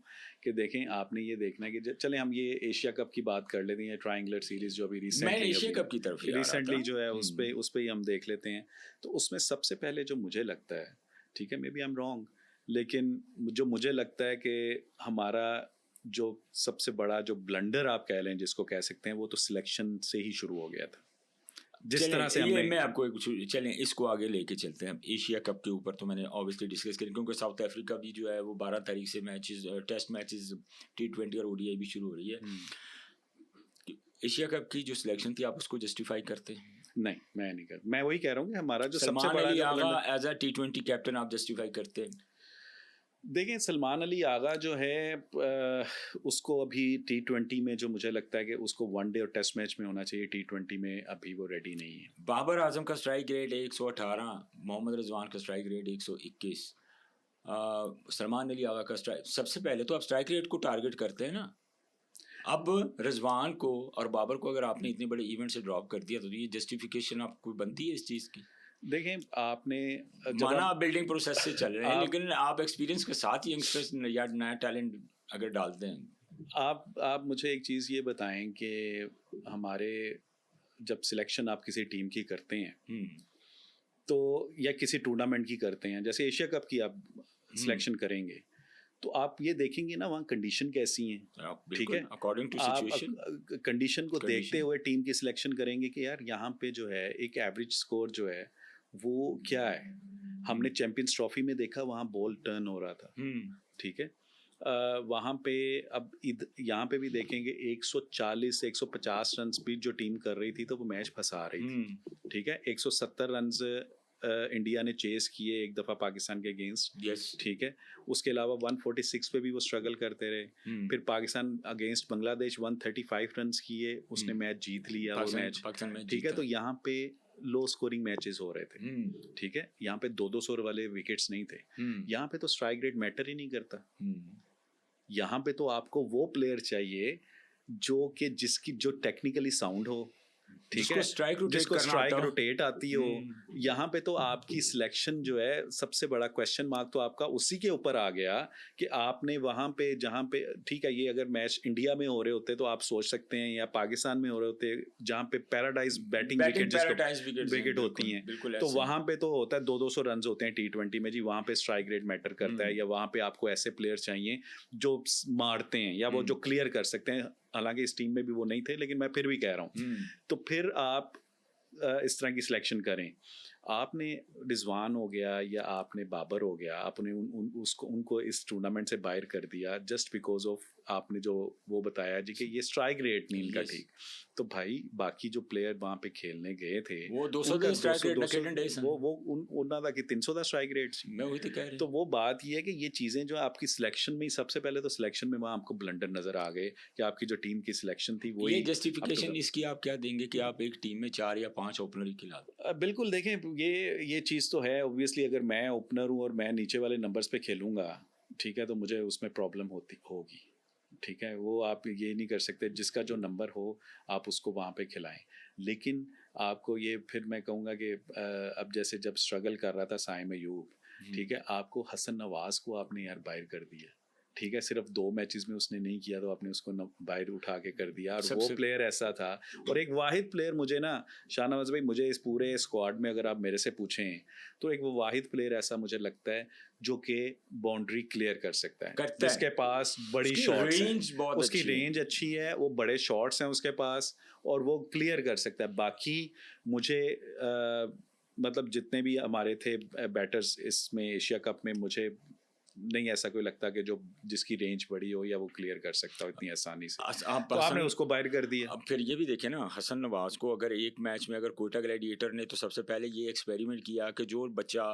कि देखें, आपने ये देखना है कि चले हम ये एशिया कप की बात कर लेते हैं, ट्रायंगुलर सीरीज जो अभी
मैं एशिया कप की तरफ
रिसेंटली जो है उस पे ही हम देख लेते हैं। तो उसमें सबसे पहले जो मुझे लगता है, ठीक है, maybe I am wrong, लेकिन जो मुझे लगता है कि हमारा जो सबसे बड़ा जो ब्लंडर आप कह लें जिसको कह सकते हैं, वो तो सिलेक्शन से ही शुरू हो गया था। जिस तरह से हमने,
मैं आपको चलें इसको आगे लेके चलते हैं। एशिया कप के ऊपर तो मैंने ऑब्वियसली डिस्कस किया, क्योंकि साउथ अफ्रीका भी जो है वो 12 तारीख से मैचेस, टेस्ट मैचेस, T20 और ODI भी शुरू हो रही है। एशिया कप की जो सिलेक्शन थी, आप उसको जस्टिफाई करते हैं?
नहीं, मैं नहीं कर, मैं वही कह रहा हूँ कि हमारा जो सबसे
सलमान
बड़ा
अली
जो
आगा एज अ T20 कैप्टन आप जस्टिफाई करते हैं?
देखें, सलमान अली आगा जो है उसको अभी T20 में जो मुझे लगता है कि उसको वनडे और टेस्ट मैच में होना चाहिए, T20 में अभी वो रेडी नहीं है।
बाबर आजम का स्ट्राइक रेट 118, मोहम्मद रिजवान का स्ट्राइक रेट 121, सलमान अली आगा का स्ट्राइक, सबसे पहले तो आप स्ट्राइक रेट को टारगेट करते हैं ना। अब रिजवान को और बाबर को अगर आपने इतने बड़े इवेंट से ड्रॉप कर दिया तो ये जस्टिफिकेशन आपको बनती है इस चीज़ की?
देखें, आपने
माना आप बिल्डिंग प्रोसेस से चल रहे हैं, लेकिन आप एक्सपीरियंस के साथ यंगस्टर्स या नया टैलेंट अगर डालते हैं।
आप मुझे एक चीज़ ये बताएं कि हमारे जब सिलेक्शन आप किसी टीम की करते हैं तो या किसी टूर्नामेंट की करते हैं, जैसे एशिया कप की आप सिलेक्शन करेंगे तो आप ये देखेंगे ना वहाँ कंडीशन कैसी हैं, ठीक है,
अकॉर्डिंग टू सिचुएशन
आप कंडीशन को देखते हुए टीम की सिलेक्शन करेंगे कि यार यहाँ पे जो है एक एवरेज स्कोर जो है वो क्या है। हमने चैंपियंस ट्रॉफी में देखा वहाँ बॉल टर्न हो रहा था, ठीक है, वहाँ पे अब यहाँ पे भी देखेंगे 140 से 150 रन स्पीड जो टीम कर रही थी तो वो मैच फंसा रही थी, ठीक है। 170 रन इंडिया ने चेस किए एक दफ़ा पाकिस्तान के अगेंस्ट, ठीक है। उसके अलावा 146 पे भी वो स्ट्रगल करते रहे। फिर पाकिस्तान अगेंस्ट बांग्लादेश 135 रन किए, उसने मैच जीत लिया वो मैच, ठीक है। तो यहाँ पे लो स्कोरिंग मैचेस हो रहे थे, ठीक है। यहाँ पे 200 वाले विकेट्स नहीं थे। यहाँ पे तो स्ट्राइक रेट मैटर ही नहीं करता। यहाँ पे तो आपको वो प्लेयर चाहिए जो कि जिसकी जो टेक्निकली साउंड हो, ठीक है, जिसको स्ट्राइक रोटेट आती हो। यहाँ पे तो आपकी सिलेक्शन जो है सबसे बड़ा क्वेश्चन मार्क तो आपका उसी के ऊपर आ गया कि आपने वहाँ पे जहाँ पे, ठीक है, ये अगर मैच इंडिया में हो रहे होते तो आप सोच सकते हैं, या पाकिस्तान में हो रहे होते जहाँ पे पैराडाइज बैटिंग विकेट होती हैं, तो वहाँ पे तो होता है 200 रन होते हैं T20 में जी, वहाँ पे स्ट्राइक रेट मैटर करता है, या वहाँ पे आपको ऐसे प्लेयर चाहिए जो मारते हैं या वो जो क्लियर कर सकते हैं। हालांकि इस टीम में भी वो नहीं थे, लेकिन मैं फिर भी कह रहा हूँ। तो फिर आप इस तरह की सिलेक्शन करें। आपने रिजवान हो गया या आपने बाबर हो गया, आपने उनको इस टूर्नामेंट से बाहर कर दिया जस्ट बिकॉज ऑफ आपने जो वो बताया जी कि ये स्ट्राइक रेट नहीं इनका ठीक। तो भाई बाकी जो प्लेयर वहाँ पे खेलने गए थे
वो 200 ਦਾ ਸਟ੍ਰਾਈਕ ਰੇਟ ਨਕੇਡਨ ਡੇ ਸਨ,
वो ਉਹਨਾਂ ਦਾ कि 300 ਦਾ स्ट्राइक रेट ਸੀ।
मैं वही तो कह रहा।
तो वो बात ये है कि ये चीज़ें जो आपकी सिलेक्शन में, सबसे पहले तो सिलेक्शन में वहाँ आपको ब्लंडर नजर आ गए कि आपकी जो टीम की सिलेक्शन थी वो
ये जस्टिफिकेशन इसकी आप क्या देंगे कि आप एक टीम में 4 या 5 ओपनर ही खिला दो।
बिल्कुल, देखें ये चीज़ तो है ऑब्वियसली, अगर मैं ओपनर हूँ और मैं नीचे वाले नंबर्स पे खेलूँगा, ठीक है, तो मुझे उसमें प्रॉब्लम होगी, ठीक है। वो आप ये नहीं कर सकते, जिसका जो नंबर हो आप उसको वहाँ पे खिलाएं। लेकिन आपको ये, फिर मैं कहूँगा कि अब जैसे जब स्ट्रगल कर रहा था साइम अयूब, ठीक है, आपको हसन नवाज को आपने यार बाहर कर दिया, ठीक है। सिर्फ 2 मैचेस में उसने नहीं किया तो आपने उसको बाहर उठा के कर दिया। और वो प्लेयर ऐसा था, और एक वाहिद प्लेयर मुझे ना, शाहनवाज भाई, मुझे इस पूरे स्क्वाड में अगर आप मेरे से पूछें तो एक वो वाहिद प्लेयर ऐसा मुझे लगता है जो कि बाउंड्री क्लियर कर सकता है, जिसके पास बड़ी शॉट्स हैं, उसकी रेंज अच्छी है, वो बड़े शॉट्स हैं उसके पास और वो क्लियर कर सकता है। बाकी मुझे मतलब जितने भी हमारे थे बैटर्स इसमें एशिया कप में, मुझे नहीं ऐसा कोई लगता कि जो जिसकी रेंज बड़ी हो या वो क्लियर कर सकता हो इतनी आसानी से। तो आपने उसको बाहर कर दिया।
अब फिर ये भी देखें ना, हसन नवाज को अगर एक मैच में, अगर कोयटा ग्लैडिएटर ने तो सबसे पहले ये एक्सपेरिमेंट किया कि जो बच्चा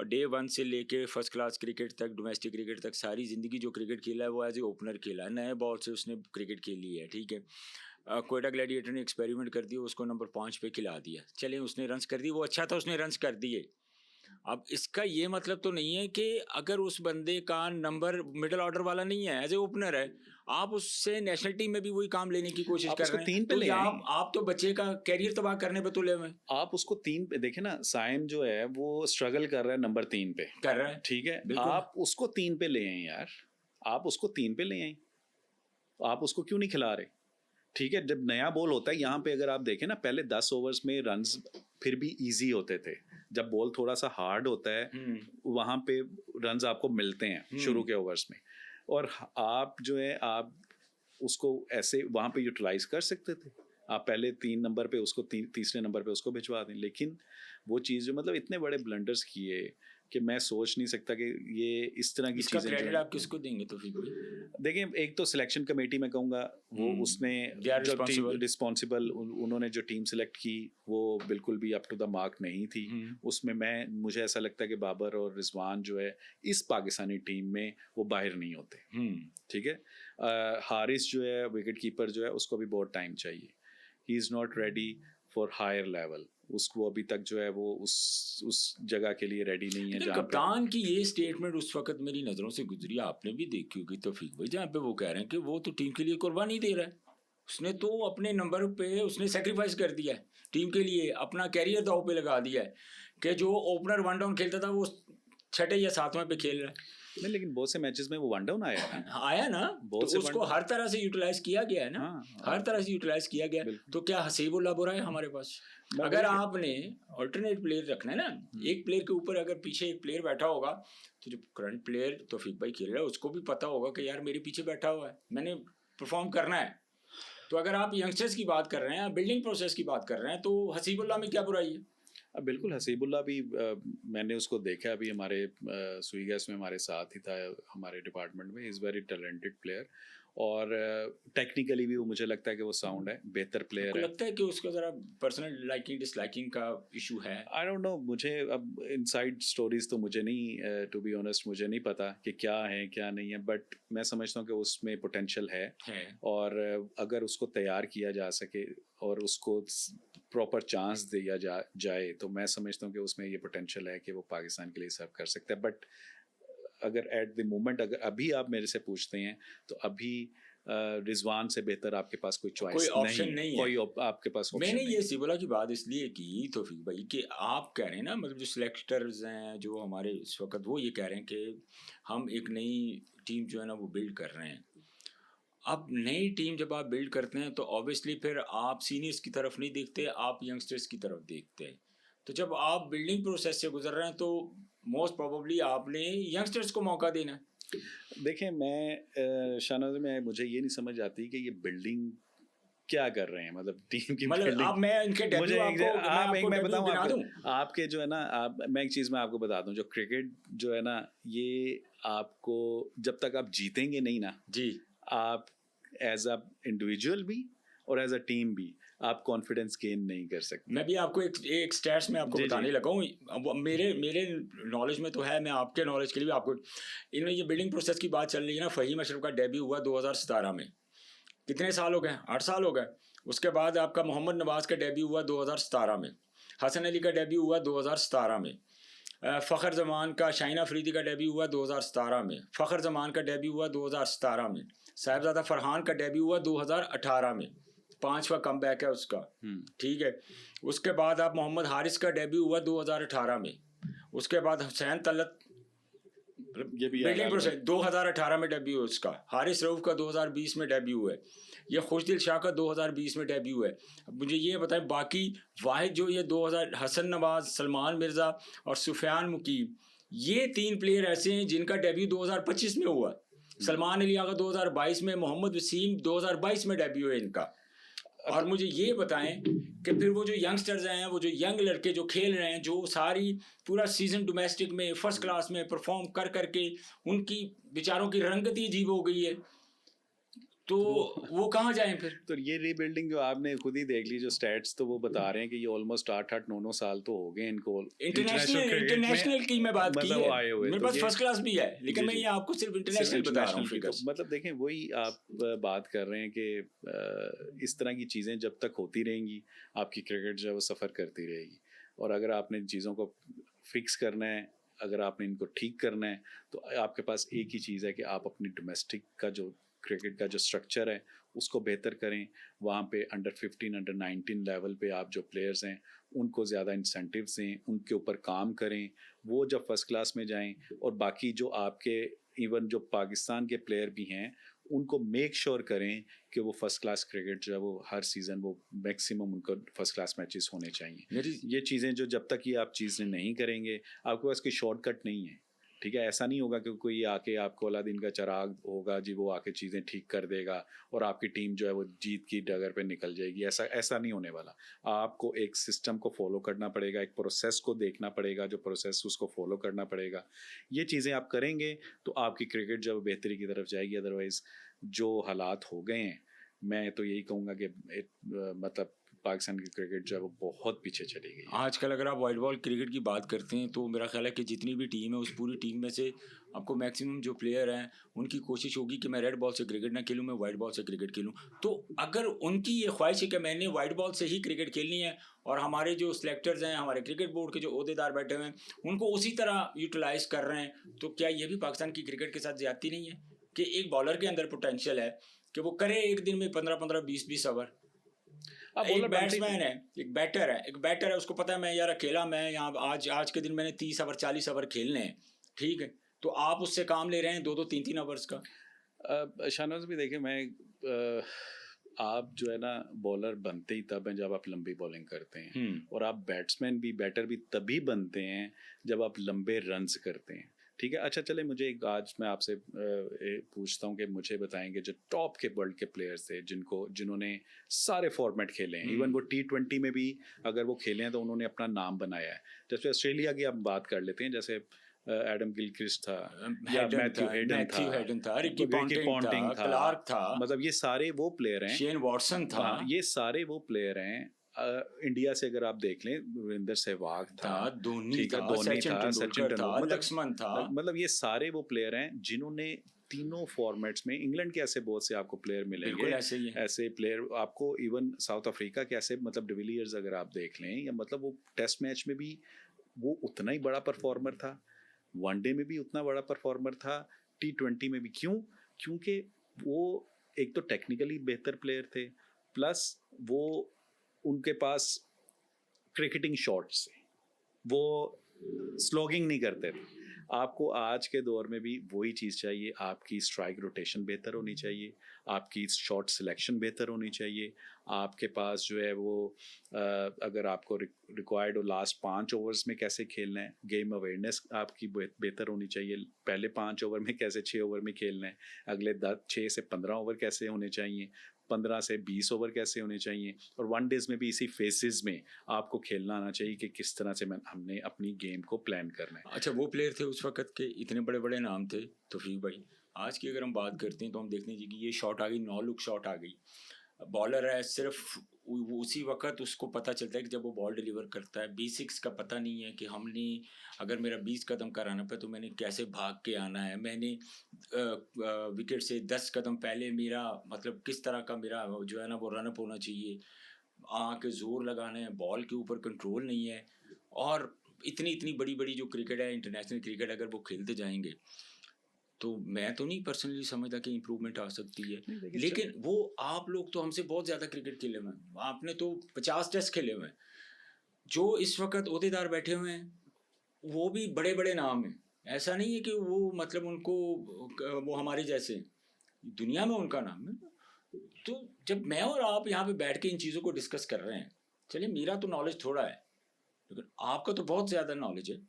डे 1 से लेके फर्स्ट क्लास क्रिकेट तक, डोमेस्टिक क्रिकेट तक, सारी ज़िंदगी जो क्रिकेट खेला है वो एज ए ओपनर खेला है, नए बॉल से उसने क्रिकेट खेली है, ठीक है। कोयटा ग्लैडिएटर ने एक्सपेरिमेंट कर दिया, उसको नंबर 5 पे खिला दिया, चले उसने रन्स कर दिए, वो अच्छा था, उसने रन्स कर दिए। अब इसका ये मतलब तो नहीं है कि अगर उस बंदे का नंबर मिडिल ऑर्डर वाला नहीं है, एज ए ओपनर है, आप उससे नेशनल टीम में भी वही काम लेने की कोशिश कर रहे हैं, तो आप तो बच्चे का कैरियर तबाह करने पे तुले हुए।
आप उसको 3 पे देखें ना, साइम जो है वो स्ट्रगल कर रहा है नंबर 3 पे
कर रहा है,
ठीक है। आप उसको 3 पे ले आए यार, आप उसको 3 पे ले आए, आप उसको क्यों नहीं खिला रहे, ठीक है। जब नया बॉल होता है यहाँ पे, अगर आप देखें ना, पहले 10 ओवर्स में रन्स फिर भी इजी होते थे, जब बॉल थोड़ा सा हार्ड होता है वहाँ पे रन्स आपको मिलते हैं शुरू के ओवर्स में, और आप जो है आप उसको ऐसे वहाँ पे यूटिलाइज कर सकते थे। आप पहले 3 नंबर पे उसको तीसरे नंबर पे उसको भिजवा दें, लेकिन वो चीज़ जो मतलब इतने बड़े ब्लंडर्स किए कि मैं सोच नहीं सकता कि ये इस तरह की चीज़ें।
क्रेडिट आप किसको देंगे? तो फिर
देखें, एक तो सिलेक्शन कमेटी में कहूँगा, वो उसने जो रिस्पॉन्सिबल उन्होंने जो टीम सेलेक्ट की वो बिल्कुल भी अप टू द मार्क नहीं थी। उसमें मुझे ऐसा लगता है कि बाबर और रिजवान जो है इस पाकिस्तानी टीम में वो बाहर नहीं होते, ठीक है। हारिस जो है विकेट कीपर जो है, उसको भी बहुत टाइम चाहिए, he is not ready for higher level, उसको अभी तक जो है वो उस जगह के लिए रेडी नहीं है।
कप्तान की ये स्टेटमेंट उस वक्त मेरी नज़रों से गुजरी, आपने भी देखी होगी तौफीक भाई, जहाँ पे वो कह रहे हैं कि वो तो टीम के लिए कुर्बानी दे रहा है, उसने तो अपने नंबर पे उसने सेक्रीफाइस कर दिया है टीम के लिए, अपना कैरियर दाव पे लगा दिया है कि जो ओपनर 1 डाउन खेलता था वो 6 या 7वें पे खेल रहा है।
नहीं, लेकिन बहुत से मैचेस में वो वन डाउन आया है ना।
आया ना, तो
बहुत से
उसको
वन
हर तरह से यूटिलाइज किया गया है ना।
हाँ,
हर तरह से यूटिलाइज किया गया।
बिल्कुल।
तो क्या हसीबुल्ला बुरा है हमारे पास?
मैं
अगर
वही-
आपने ऑल्टरनेट प्लेयर रखना है ना, एक प्लेयर के ऊपर अगर पीछे एक प्लेयर बैठा होगा, तो जो करंट प्लेयर तौफीक भाई खेल रहा है उसको भी पता होगा कि यार मेरे पीछे बैठा हुआ है, मैंने परफॉर्म करना है। तो अगर आप यंगस्टर्स की बात कर रहे हैं, बिल्डिंग प्रोसेस की बात कर रहे हैं, तो हसीबुल्ला में क्या बुराई है?
बिल्कुल, हसीबुल्ला भी मैंने उसको देखा अभी हमारे सुई गैस में हमारे साथ ही था हमारे डिपार्टमेंट में। इज़ वेरी टैलेंटेड प्लेयर और टेक्निकली भी वो मुझे लगता है कि वो साउंड है, बेहतर प्लेयर
आपको
है।
लगता है कि उसका जरा पर्सनल लाइकिंग डिसलाइकिंग का इशू है?
आई डोंट नो, मुझे अब इनसाइड स्टोरीज तो मुझे नहीं, टू बी ऑनेस्ट मुझे नहीं पता कि क्या है क्या नहीं है, बट मैं समझता हूँ कि उसमें पोटेंशियल है। और अगर उसको तैयार किया जा सके और उसको प्रॉपर चांस दिया जाए तो मैं समझता हूँ कि उसमें ये पोटेंशियल है कि वो पाकिस्तान के लिए सर्व कर सकता है। बट अगर एट द मोमेंट अगर अभी आप मेरे से पूछते हैं तो अभी रिजवान से बेहतर आपके पास कोई
कोई
चॉइस
ऑप्शन नहीं है।
कोई आपके पास ऑप्शन
मैंने
नहीं
ये
है।
सिबुला की बात इसलिए की तौफीक भाई कि आप कह रहे हैं ना, मतलब जो सिलेक्टर्स हैं जो हमारे इस वक्त, वो ये कह रहे हैं कि हम एक नई टीम जो है ना वो बिल्ड कर रहे हैं। अब नई टीम जब आप बिल्ड करते हैं तो ऑब्वियसली फिर आप सीनियर्स की तरफ नहीं देखते, आप यंगस्टर्स की तरफ देखते हैं। तो जब आप बिल्डिंग प्रोसेस से गुजर रहे हैं तो मोस्ट प्रोबेबली आपने यंगस्टर्स को मौका देना है।
देखिए, मैं शाहनवाज में मुझे ये नहीं समझ आती कि ये बिल्डिंग क्या कर रहे हैं, मतलब टीम की
मतलब
बिल्डिंग।
अब मैं इनके डेब्यू
मुझे
आपको
मैं
डेब्यू
बताऊं
गिना दूं?
आपके जो है ना, मैं एक चीज़ मैं आपको बता दूं, जो क्रिकेट जो है ना, ये आपको जब तक आप जीतेंगे नहीं ना
जी,
आप एज अ इंडिविजुअल भी और एज अ टीम भी आप कॉन्फिडेंस गेन नहीं कर सकते।
मैं भी आपको एक स्टैट्स में आपको
जी,
बताने
जी।
लगा हूँ। अब मेरे नॉलेज में तो है, मैं आपके नॉलेज के लिए भी आपको इनमें ये बिल्डिंग प्रोसेस की बात चल रही है ना। फ़हीम अशरफ का डेब्यू हुआ 2017 में, कितने साल हो गए? 8 साल हो गए। उसके बाद आपका मोहम्मद नवाज़ का डेब्यू हुआ 2017 में, हसन अली का डेब्यू हुआ 2017 में, फ़खर जमान का, शाहिन अफरीदी का डेब्यू हुआ 2017 में, फ़खर जमान का डेब्यू हुआ 2017 में, साहिबजादा फरहान का डेब्यू हुआ 2018 में, 5वां कमबैक है उसका। ठीक है। उसके बाद आप मोहम्मद हारिस का डेब्यू हुआ 2018 में। उसके बाद हुसैन तलत,
ये भी
बिल्डिंग प्रोसेस 2018 में डेब्यू है उसका। हारिस रऊफ का 2020 में डेब्यू है। ये खुशदिल शाह का 2020 में डेब्यू है। अब मुझे ये बताएं, बाकी वाहिद जो ये 2000, हसन नवाज, सलमान मिर्ज़ा और सुफियान मुकीम, ये 3 प्लेयर ऐसे हैं जिनका डेब्यू 2025 में हुआ। सलमान अली आगा 2022 में, मोहम्मद वसीम 2022 में डेब्यू है इनका। और मुझे ये बताएं कि फिर वो जो यंगस्टर्स हैं, वो जो यंग लड़के जो खेल रहे हैं, जो सारी पूरा सीजन डोमेस्टिक में फर्स्ट क्लास में परफॉर्म कर करके उनकी बेचारों की रंगत ही अजीब हो गई है, तो वो कहाँ जाएं फिर?
तो ये रीबिल्डिंग जो आपने खुद ही देख ली, जो स्टैट्स तो वो बता रहे हैं कि ये ऑलमोस्ट 8-9 साल तो हो गए इनको
इंटरनेशनल की मैं बात की
मतलब
है।
आए हुए।
मेरे
तो
पास
ये
फर्स्ट क्लास भी है, लेकिन
जी,
मैं
जी।
ये आपको सिर्फ
सिर्फ
इंटरनेशनल बता रहा हूँ
इंटरनेशनल की तो
फिगर्स।
मतलब देखें, वही आप बात कर रहे हैं कि इस तरह की चीज़ें जब तक होती रहेंगी आपकी क्रिकेट जो है वो सफ़र करती रहेगी। और अगर आपने चीज़ों को फिक्स करना है, अगर आपने इनको ठीक करना है, तो आपके पास एक ही चीज़ है कि आप अपनी डोमेस्टिक का जो क्रिकेट का जो स्ट्रक्चर है उसको बेहतर करें। वहाँ पे अंडर 15 अंडर 19 लेवल पे आप जो प्लेयर्स हैं उनको ज़्यादा इंसेंटिव्स दें, उनके ऊपर काम करें, वो जब फर्स्ट क्लास में जाएं। और बाकी जो आपके इवन जो पाकिस्तान के प्लेयर भी हैं उनको मेक श्योर करें कि वो फर्स्ट क्लास क्रिकेट जो है वो हर सीज़न वो मैक्सिमम उनको फर्स्ट क्लास मैचेस होने चाहिए। ये चीज़ें जो जब तक ये आप चीज़ें नहीं करेंगे, आपके पास कोई शॉर्टकट नहीं है। ठीक है, ऐसा नहीं होगा कि कोई आके आपको अलादीन का चिराग होगा जी, वो आके चीज़ें ठीक कर देगा और आपकी टीम जो है वो जीत की डगर पे निकल जाएगी। ऐसा नहीं होने वाला। आपको एक सिस्टम को फॉलो करना पड़ेगा, एक प्रोसेस को देखना पड़ेगा, जो प्रोसेस उसको फॉलो करना पड़ेगा। ये चीज़ें आप करेंगे तो आपकी क्रिकेट जब बेहतरी की तरफ जाएगी। अदरवाइज़ जो हालात हो गए हैं, मैं तो यही कहूँगा कि मतलब पाकिस्तान की क्रिकेट जो है वो बहुत पीछे चली गई है।
आजकल अगर आप वाइट बॉल क्रिकेट की बात करते हैं तो मेरा ख्याल है कि जितनी भी टीम है उस पूरी टीम में से आपको मैक्सिमम जो प्लेयर हैं उनकी कोशिश होगी कि मैं रेड बॉल से क्रिकेट ना खेलूं, मैं वाइट बॉल से क्रिकेट खेलूं। तो अगर उनकी ये ख्वाहिश है कि मैंने वाइट बॉल से ही क्रिकेट खेलनी है और हमारे जो सिलेक्टर्स हैं, हमारे क्रिकेट बोर्ड के जो ओहदेदार बैठे हुए हैं उनको उसी तरह यूटिलाइज कर रहे हैं, तो क्या ये भी पाकिस्तान की क्रिकेट के साथ ज्यादती नहीं है कि एक बॉलर के अंदर पोटेंशियल है कि वो करे एक दिन में 15-15, 20-20 ओवर? एक बैट्समैन है, एक बैटर है, उसको पता है मैं यार अकेला, मैं यहाँ आज के दिन मैंने 30 ओवर 40 ओवर खेलने हैं, ठीक है, तो आप उससे काम ले रहे हैं 2-2 3-3 आवर्स का।
शाहनवाज भी देखिए, मैं आप जो है ना बॉलर बनते ही तब हैं जब आप लंबी बॉलिंग करते हैं, और आप बैट्समैन भी बैटर भी तभी बनते हैं जब आप लंबे रन्स करते हैं। ठीक है, अच्छा चले, मुझे एक आज मैं आपसे पूछता हूँ कि मुझे बताएंगे जो टॉप के वर्ल्ड के प्लेयर्स थे जिन्होंने सारे फॉर्मेट खेले हैं, इवन वो T20 में भी अगर वो खेले हैं तो उन्होंने अपना नाम बनाया है। जैसे ऑस्ट्रेलिया की आप बात कर लेते हैं, जैसे एडम गिलक्रिस्ट था, या मैथ्यू हेडन था,
रिकी पॉन्टिंग था, क्लार्क था,
मतलब ये सारे वो प्लेयर हैं,
शेन वॉटसन था,
ये सारे वो प्लेयर हैं। इंडिया से अगर आप देख लें, वीरेंद्र सहवाग था,
धोनी था, सचिन तेंदुलकर, लक्ष्मण था,
मतलब ये सारे वो प्लेयर हैं जिन्होंने तीनों फॉर्मेट्स में, इंग्लैंड के ऐसे बहुत से आपको प्लेयर मिलेंगे, ऐसे प्लेयर आपको, इवन साउथ अफ्रीका के ऐसे, मतलब डिविलियर्स अगर आप देख लें, या मतलब वो टेस्ट मैच में भी वो उतना ही बड़ा परफॉर्मर था, वनडे में भी उतना बड़ा परफॉर्मर था, T20 में भी। क्योंकि वो एक तो टेक्निकली बेहतर प्लेयर थे, प्लस वो उनके पास क्रिकेटिंग शॉट्स थे, वो स्लॉगिंग नहीं करते थे। आपको आज के दौर में भी वही चीज़ चाहिए, आपकी स्ट्राइक रोटेशन बेहतर होनी चाहिए, आपकी शॉट सिलेक्शन बेहतर होनी चाहिए, आपके पास जो है वो अगर आपको रिक्वायर्ड हो लास्ट 5 ओवर्स में कैसे खेलना है, गेम अवेयरनेस आपकी बेहतर होनी चाहिए, पहले 5 ओवर में कैसे 6 ओवर में खेलना है, अगले 6 से 15 ओवर कैसे होने चाहिए, 15 से 20 ओवर कैसे होने चाहिए, और वन डेज में भी इसी फेजेस में आपको खेलना आना चाहिए कि किस तरह से हमने अपनी गेम को प्लान करना है।
अच्छा, वो प्लेयर थे उस वक्त के, इतने बड़े बड़े नाम थे तौफीक भाई। आज की अगर हम बात करते हैं तो हम देखते हैं कि ये शॉट आ गई, 9 लुक शॉट आ गई, बॉलर है, सिर्फ उसी वक्त उसको पता चलता है कि जब वो बॉल डिलीवर करता है, बेसिक्स का पता नहीं है कि हमने अगर मेरा 20 कदम का रन अप है तो मैंने कैसे भाग के आना है, मैंने विकेट से 10 कदम पहले मेरा मतलब किस तरह का मेरा जो है ना वो रन अप होना चाहिए, आके जोर लगाना है, बॉल के ऊपर कंट्रोल नहीं है। और इतनी इतनी बड़ी बड़ी जो क्रिकेट है, इंटरनेशनल क्रिकेट, अगर वो खेलते जाएंगे तो मैं तो नहीं पर्सनली समझता कि इम्प्रूवमेंट आ सकती है। लेकिन वो आप लोग तो हमसे बहुत ज़्यादा क्रिकेट खेले हुए हैं, आपने तो 50 टेस्ट खेले हुए हैं, जो इस वक्त ओहदेदार बैठे हुए हैं वो भी बड़े बड़े नाम हैं। ऐसा नहीं है कि वो मतलब उनको वो हमारे जैसे दुनिया में उनका नाम है। तो जब मैं और आप यहाँ पे बैठ के इन चीज़ों को डिस्कस कर रहे हैं, चलिए मेरा तो नॉलेज थोड़ा है लेकिन आपका तो बहुत ज़्यादा नॉलेज है,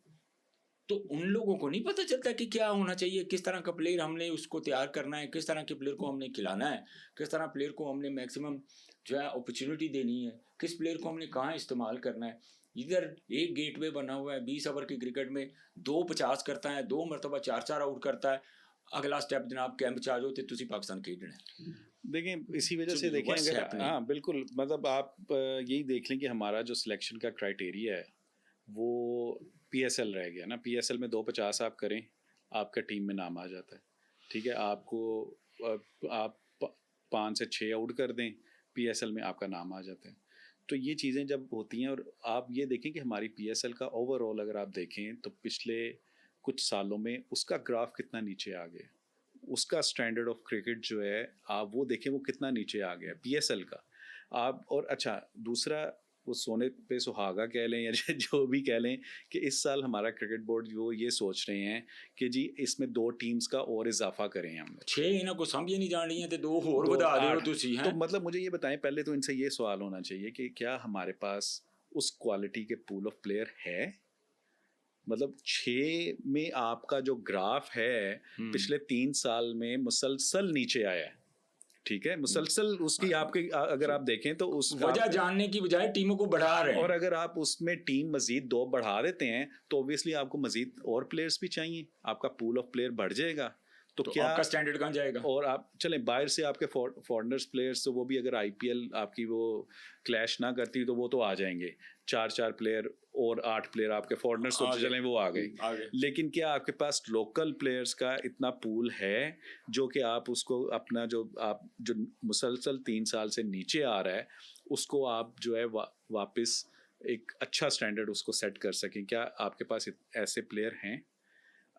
तो उन लोगों को नहीं पता चलता कि क्या होना चाहिए, किस तरह का प्लेयर हमने उसको तैयार करना है, किस तरह के प्लेयर को हमने खिलाना है, किस तरह प्लेयर को हमने मैक्सिमम जो है अपॉर्चुनिटी देनी है, किस प्लेयर को हमने कहाँ इस्तेमाल करना है। इधर एक गेटवे बना हुआ है 20 ओवर की क्रिकेट में, 2 50 करता है, 2 मरतबा 4 आउट करता है, अगला स्टेप जनाब कैंप चार्ज होते तुसी पाकिस्तान खेलना है।
देखें, इसी वजह से देखें, अगर हाँ बिल्कुल, मतलब आप यही देख लें कि हमारा जो सिलेक्शन का क्राइटेरिया है वो PSL रह गया ना। PSL में 250 आप करें, आपका टीम में नाम आ जाता है। ठीक है, आपको आप 5 से 6 आउट कर दें, PSL में आपका नाम आ जाता है। तो ये चीज़ें जब होती हैं, और आप ये देखें कि हमारी PSL का ओवरऑल अगर आप देखें तो पिछले कुछ सालों में उसका ग्राफ कितना नीचे आ गया, उसका स्टैंडर्ड ऑफ क्रिकेट जो है आप वो देखें वो कितना नीचे आ गया PSL का। आप और अच्छा, दूसरा वो सोने पे सुहागा कह लें या जो भी कह लें कि इस साल हमारा क्रिकेट बोर्ड वो ये सोच रहे हैं कि जी इसमें 2 टीम्स का और इजाफा करें हम।
6 इन्हें को समझ नहीं जान रही है तो 2 और बता दो तुसी हैं।
तो मतलब मुझे ये बताएं, पहले तो इनसे ये सवाल होना चाहिए कि क्या हमारे पास उस क्वालिटी के पूल ऑफ प्लेयर है। मतलब 6 में आपका जो ग्राफ है पिछले 3 साल में मुसलसल नीचे आया है। ठीक है, मुसलसल उसकी आपकी अगर आप देखें तो उस
वजह जानने की बजाय टीमों को बढ़ा रहे हैं,
और अगर आप उसमें टीम मजीद 2 बढ़ा देते हैं तो ऑब्वियसली आपको मजीद और प्लेयर्स भी चाहिए, आपका पूल ऑफ प्लेयर बढ़ जाएगा। तो क्या
आपका स्टैंडर्ड कहाँ जाएगा।
और आप चलें बाहर से आपके फॉरेनर्स प्लेयर्स, तो वो भी अगर IPL आपकी वो क्लैश ना करती तो वो तो आ जाएंगे, 4 प्लेयर और 8 प्लेयर आपके फॉरेनर्स तो चलें वो आ गए। लेकिन क्या आपके पास लोकल प्लेयर्स का इतना पूल है जो कि आप उसको अपना जो मुसलसल 3 साल से नीचे आ रहा है उसको आप जो है वापस एक अच्छा स्टैंडर्ड उसको सेट कर सकें? क्या आपके पास ऐसे प्लेयर हैं?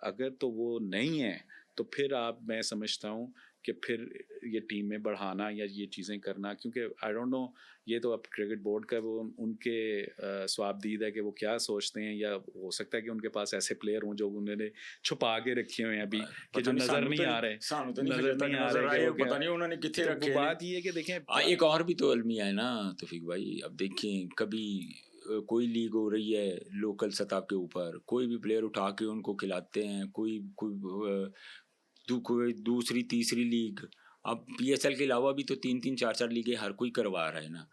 अगर तो वो नहीं है तो फिर मैं समझता हूँ कि फिर ये टीम में बढ़ाना या ये चीज़ें करना, क्योंकि आई डोंट नो, ये तो अब क्रिकेट बोर्ड का वो उनके स्वाबदीद है कि वो क्या सोचते हैं, या हो सकता है कि उनके पास ऐसे प्लेयर हों जो उन्होंने छुपा के रखे हुए हैं अभी, कि जो नज़र नहीं आ रहे, नज़र नहीं आ रहे कि वो
पता नहीं उन्होंने कितने
तो
रखे
वो
हैं।
बात ये है कि देखें
एक और भी तो अलमिया है ना तौफीक भाई, अब देखें कभी कोई लीग हो रही है लोकल सतह के ऊपर, कोई भी प्लेयर उठा के उनको खिलाते हैं, कोई कोई कोई दूसरी तीसरी लीग, अब पीएसएल के अलावा भी तो 3-3 4-4 लीगें हर कोई करवा रहा है ना।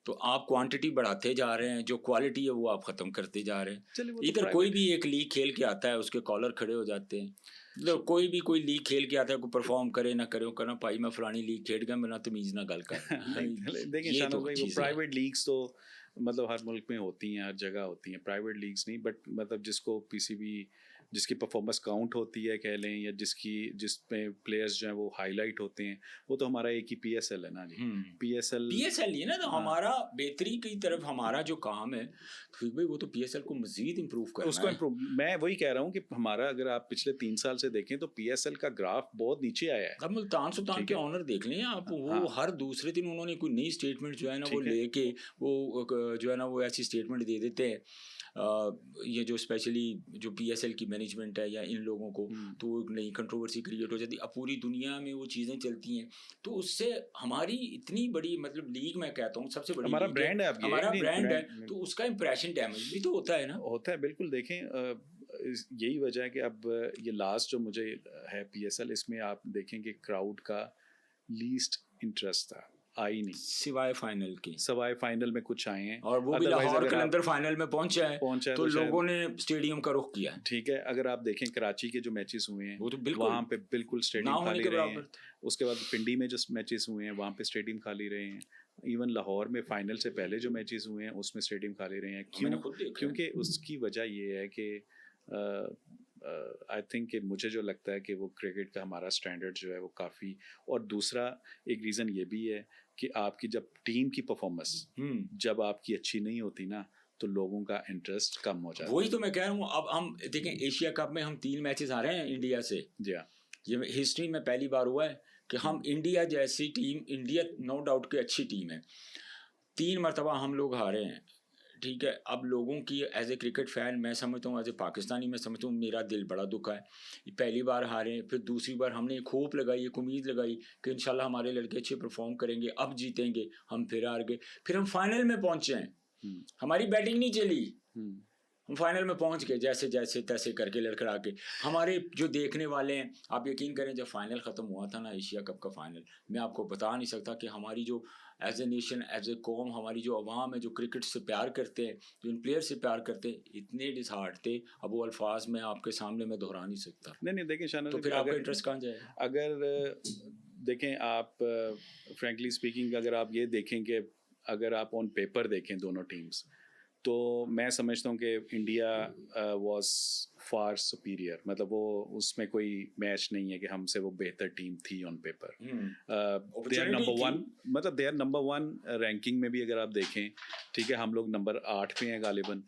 तो आप क्वांटिटी बढ़ाते जा रहे हैं, जो क्वालिटी है वो आप ख़त्म करते जा रहे हैं।
चलिए वो तो
इधर कोई भी एक लीग खेल के आता है, उसके कॉलर खड़े हो जाते हैं। मतलब कोई लीग खेल के आता है, कोई परफॉर्म करे ना करे, वो कहना भाई मैं फलानी लीग खेल गया, मेरा तमीज़ ना गल कर।
देखिए
ये
शानवाज
तो
भाई, वो
चीज़ है।
प्राइवेट लीग्स तो मतलब हर मुल्क में होती हैं, हर जगह होती हैं, प्राइवेट लीग्स नहीं, बट मतलब जिसको पीसीबी, जिसकी परफॉर्मेंस काउंट होती है कह लें, या जिसमें प्लेयर्स जो हैं वो हाईलाइट होते हैं, वो तो हमारा एक ही पीएसएल है ना जी।
पीएसएल ये ना, तो
हाँ,
हमारा बेहतरी की तरफ हमारा जो काम है ठीक भाई, वो तो पीएसएल को मजीद इम्प्रूव करना
उसको
है।
इम्प्रूव, मैं वही कह रहा हूँ कि हमारा अगर आप पिछले 3 साल से देखें तो पीएसएल का ग्राफ बहुत नीचे आया है।
अब मुल्तान सुल्तान
ठीक
के
है,
ऑनर देख लें आप, वो
हाँ,
हर दूसरे दिन उन्होंने कोई नई स्टेटमेंट जो है ना वो
ठीक है,
लेके वो जो है ना वो ऐसी स्टेटमेंट दे देते हैं। ये जो स्पेशली जो पीएसएल की मैनेजमेंट है या इन लोगों को, तो वो एक नई कंट्रोवर्सी क्रिएट हो जाती है। अब पूरी दुनिया में वो चीज़ें चलती हैं, तो उससे हमारी इतनी बड़ी मतलब लीग, मैं कहता हूँ सबसे बड़ी
हमारा
लीग है,
ब्रांड है, अब ये
हमारा
नहीं
ब्रांड है,
ब्रांड
तो उसका इंप्रेशन डैमेज भी तो होता है ना।
होता है, बिल्कुल। देखें यही वजह है कि अब ये लास्ट जो मुझे है पीएसएल, इसमें आप देखें कि क्राउड का लीस्ट इंटरेस्ट था, आई नहीं,
सिवाय फाइनल के,
सवाए फाइनल में कुछ आए हैं,
और वो भी
अदरवाइज
लाहौर
अगर आप
कलंदर फाइनल में पहुंचा है,
पहुंचा है
तो
तो शायद,
लोगों ने स्टेडियम का रुख किया है।
ठीक है, अगर आप देखें कराची के जो मैचेस हुए हैं
वो तो बिल्कुल
वहाँ पे बिल्कुल
ना
स्टेडियम
होने
खाली
के
रहे हैं।
बराबर थे।
उसके बाद पिंडी में जो मैचेस हुए हैं वहाँ पे स्टेडियम खाली रहे हैं। इवन लाहौर में फाइनल से पहले जो मैचेस हुए हैं उसमें स्टेडियम खाली रहे हैं।
मैंने
क्यों?
खुद देखा है।
क्योंकि उसकी वजह ये है कि आई थिंक कि मुझे जो लगता है कि वो क्रिकेट का हमारा स्टैंडर्ड जो है वो काफ़ी, और दूसरा एक रीज़न ये भी है कि आपकी जब टीम की परफॉर्मेंस जब आपकी अच्छी नहीं होती ना, तो लोगों का इंटरेस्ट कम हो जाता है।
वही तो मैं कह रहा हूँ। अब हम देखें एशिया कप में हम 3 मैचेस आ रहे हैं इंडिया से,
जी हाँ,
ये हिस्ट्री में पहली बार हुआ है कि हम इंडिया जैसी टीम, इंडिया नो डाउट की अच्छी टीम है, 3 मरतबा हम लोग हारे हैं। ठीक है, अब लोगों की एज ए क्रिकेट फ़ैन मैं समझता हूँ, एज ए पाकिस्तानी मैं समझता हूँ, मेरा दिल बड़ा दुखा है। पहली बार हारे, फिर दूसरी बार हमने एक होप लगाई, एक उम्मीद लगाई कि इंशाल्लाह हमारे लड़के अच्छे परफॉर्म करेंगे, अब जीतेंगे, हम फिर हार गए। फिर हम फाइनल में पहुँचे हैं, हमारी बैटिंग नहीं चली, हम फाइनल में पहुंच गए जैसे जैसे तैसे करके लड़खड़ा के। हमारे जो देखने वाले हैं, आप यकीन करें, जब फाइनल ख़त्म हुआ था ना एशिया कप का फाइनल, मैं आपको बता नहीं सकता कि हमारी जो as a nation, as a कौम, हमारी जो अवाम है जो क्रिकेट से प्यार करते हैं, जो इन प्लेयर से प्यार करते हैं, इतने डिसहार्ट थे, अब वो अल्फाज में आपके सामने मैं दोहरा नहीं सकता।
नहीं देखिए शानवाज,
तो फिर आपका इंटरेस्ट कहाँ जाएगा?
अगर देखें आप, फ्रैंकली स्पीकिंग, अगर आप ये देखें कि अगर आप ऑन पेपर देखें दोनों टीम्स, तो मैं समझता हूँ कि इंडिया वाज फार सुपीरियर, मतलब वो उसमें कोई मैच नहीं है कि हमसे वो बेहतर टीम थी on paper. They are number 1, मतलब दे आर नंबर 1 रैंकिंग में भी अगर आप देखें, ठीक है, हम लोग नंबर 8 पे हैं गालिबन,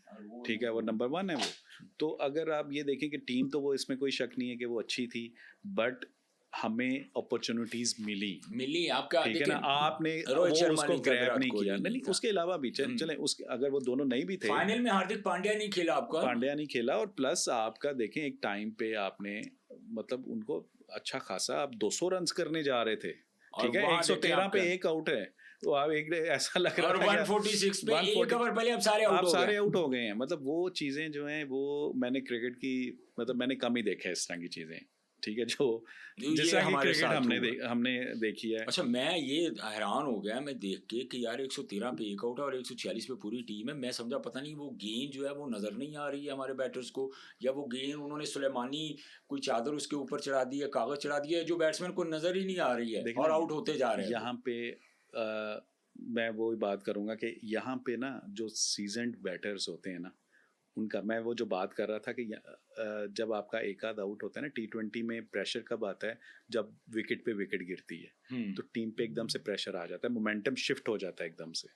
ठीक है, वो नंबर 1 है वो। तो अगर आप ये देखें कि टीम तो वो, इसमें कोई शक नहीं है कि वो अच्छी थी, बट हमें अपॉर्चुनिटीज मिली,
आपका
ठीक है ना, आपने
रोहित
वो
शर्मा
उसको
नहीं था,
ग्रैब
विराट
नहीं
कोहली
किया।
नहीं
नहीं
था।
उसके अलावा भी चले उसके, अगर वो दोनों नहीं भी थे,
फाइनल में हार्दिक पांड्या नहीं खेला आपका,
पांड्या नहीं खेला, और प्लस आपका देखें एक टाइम पे आपने मतलब उनको अच्छा खासा, आप 200 रन करने जा रहे थे, ठीक है, 113 पे एक आउट है, तो आप एक ऐसा लग रहा
और
था
146 पे एक ओवर पहले आप सारे
आउट हो गए हैं। मतलब वो चीजें जो हैं वो मैंने क्रिकेट की, मतलब मैंने कम ही देखा है इस तरह की चीजें, ठीक है, जो जिस तरह की क्रिकेट हमने देखी है।
अच्छा, मैं ये हैरान हो गया मैं देख के कि यार 113 पे एक आउट है और 146 पे पूरी टीम है। मैं समझा पता नहीं वो गेंद जो है वो नज़र नहीं आ रही है हमारे बैटर्स को, या वो गेंद उन्होंने सुलेमानी कोई चादर उसके ऊपर चढ़ा दी है, कागज़ चढ़ा दिया है, जो बैट्समैन को नज़र ही नहीं आ रही है और आउट होते जा रहे हैं।
यहाँ पे मैं वो बात करूँगा कि यहाँ पे ना जो सीजन्ड बैटर्स होते हैं ना, उनका मैं वो जो बात कर रहा था कि जब आपका एक आध आउट होता है ना T20 में, प्रेशर कब आता है? जब विकेट पे विकेट गिरती है, तो टीम पे एकदम से प्रेशर आ जाता है, मोमेंटम शिफ्ट हो जाता है एकदम से।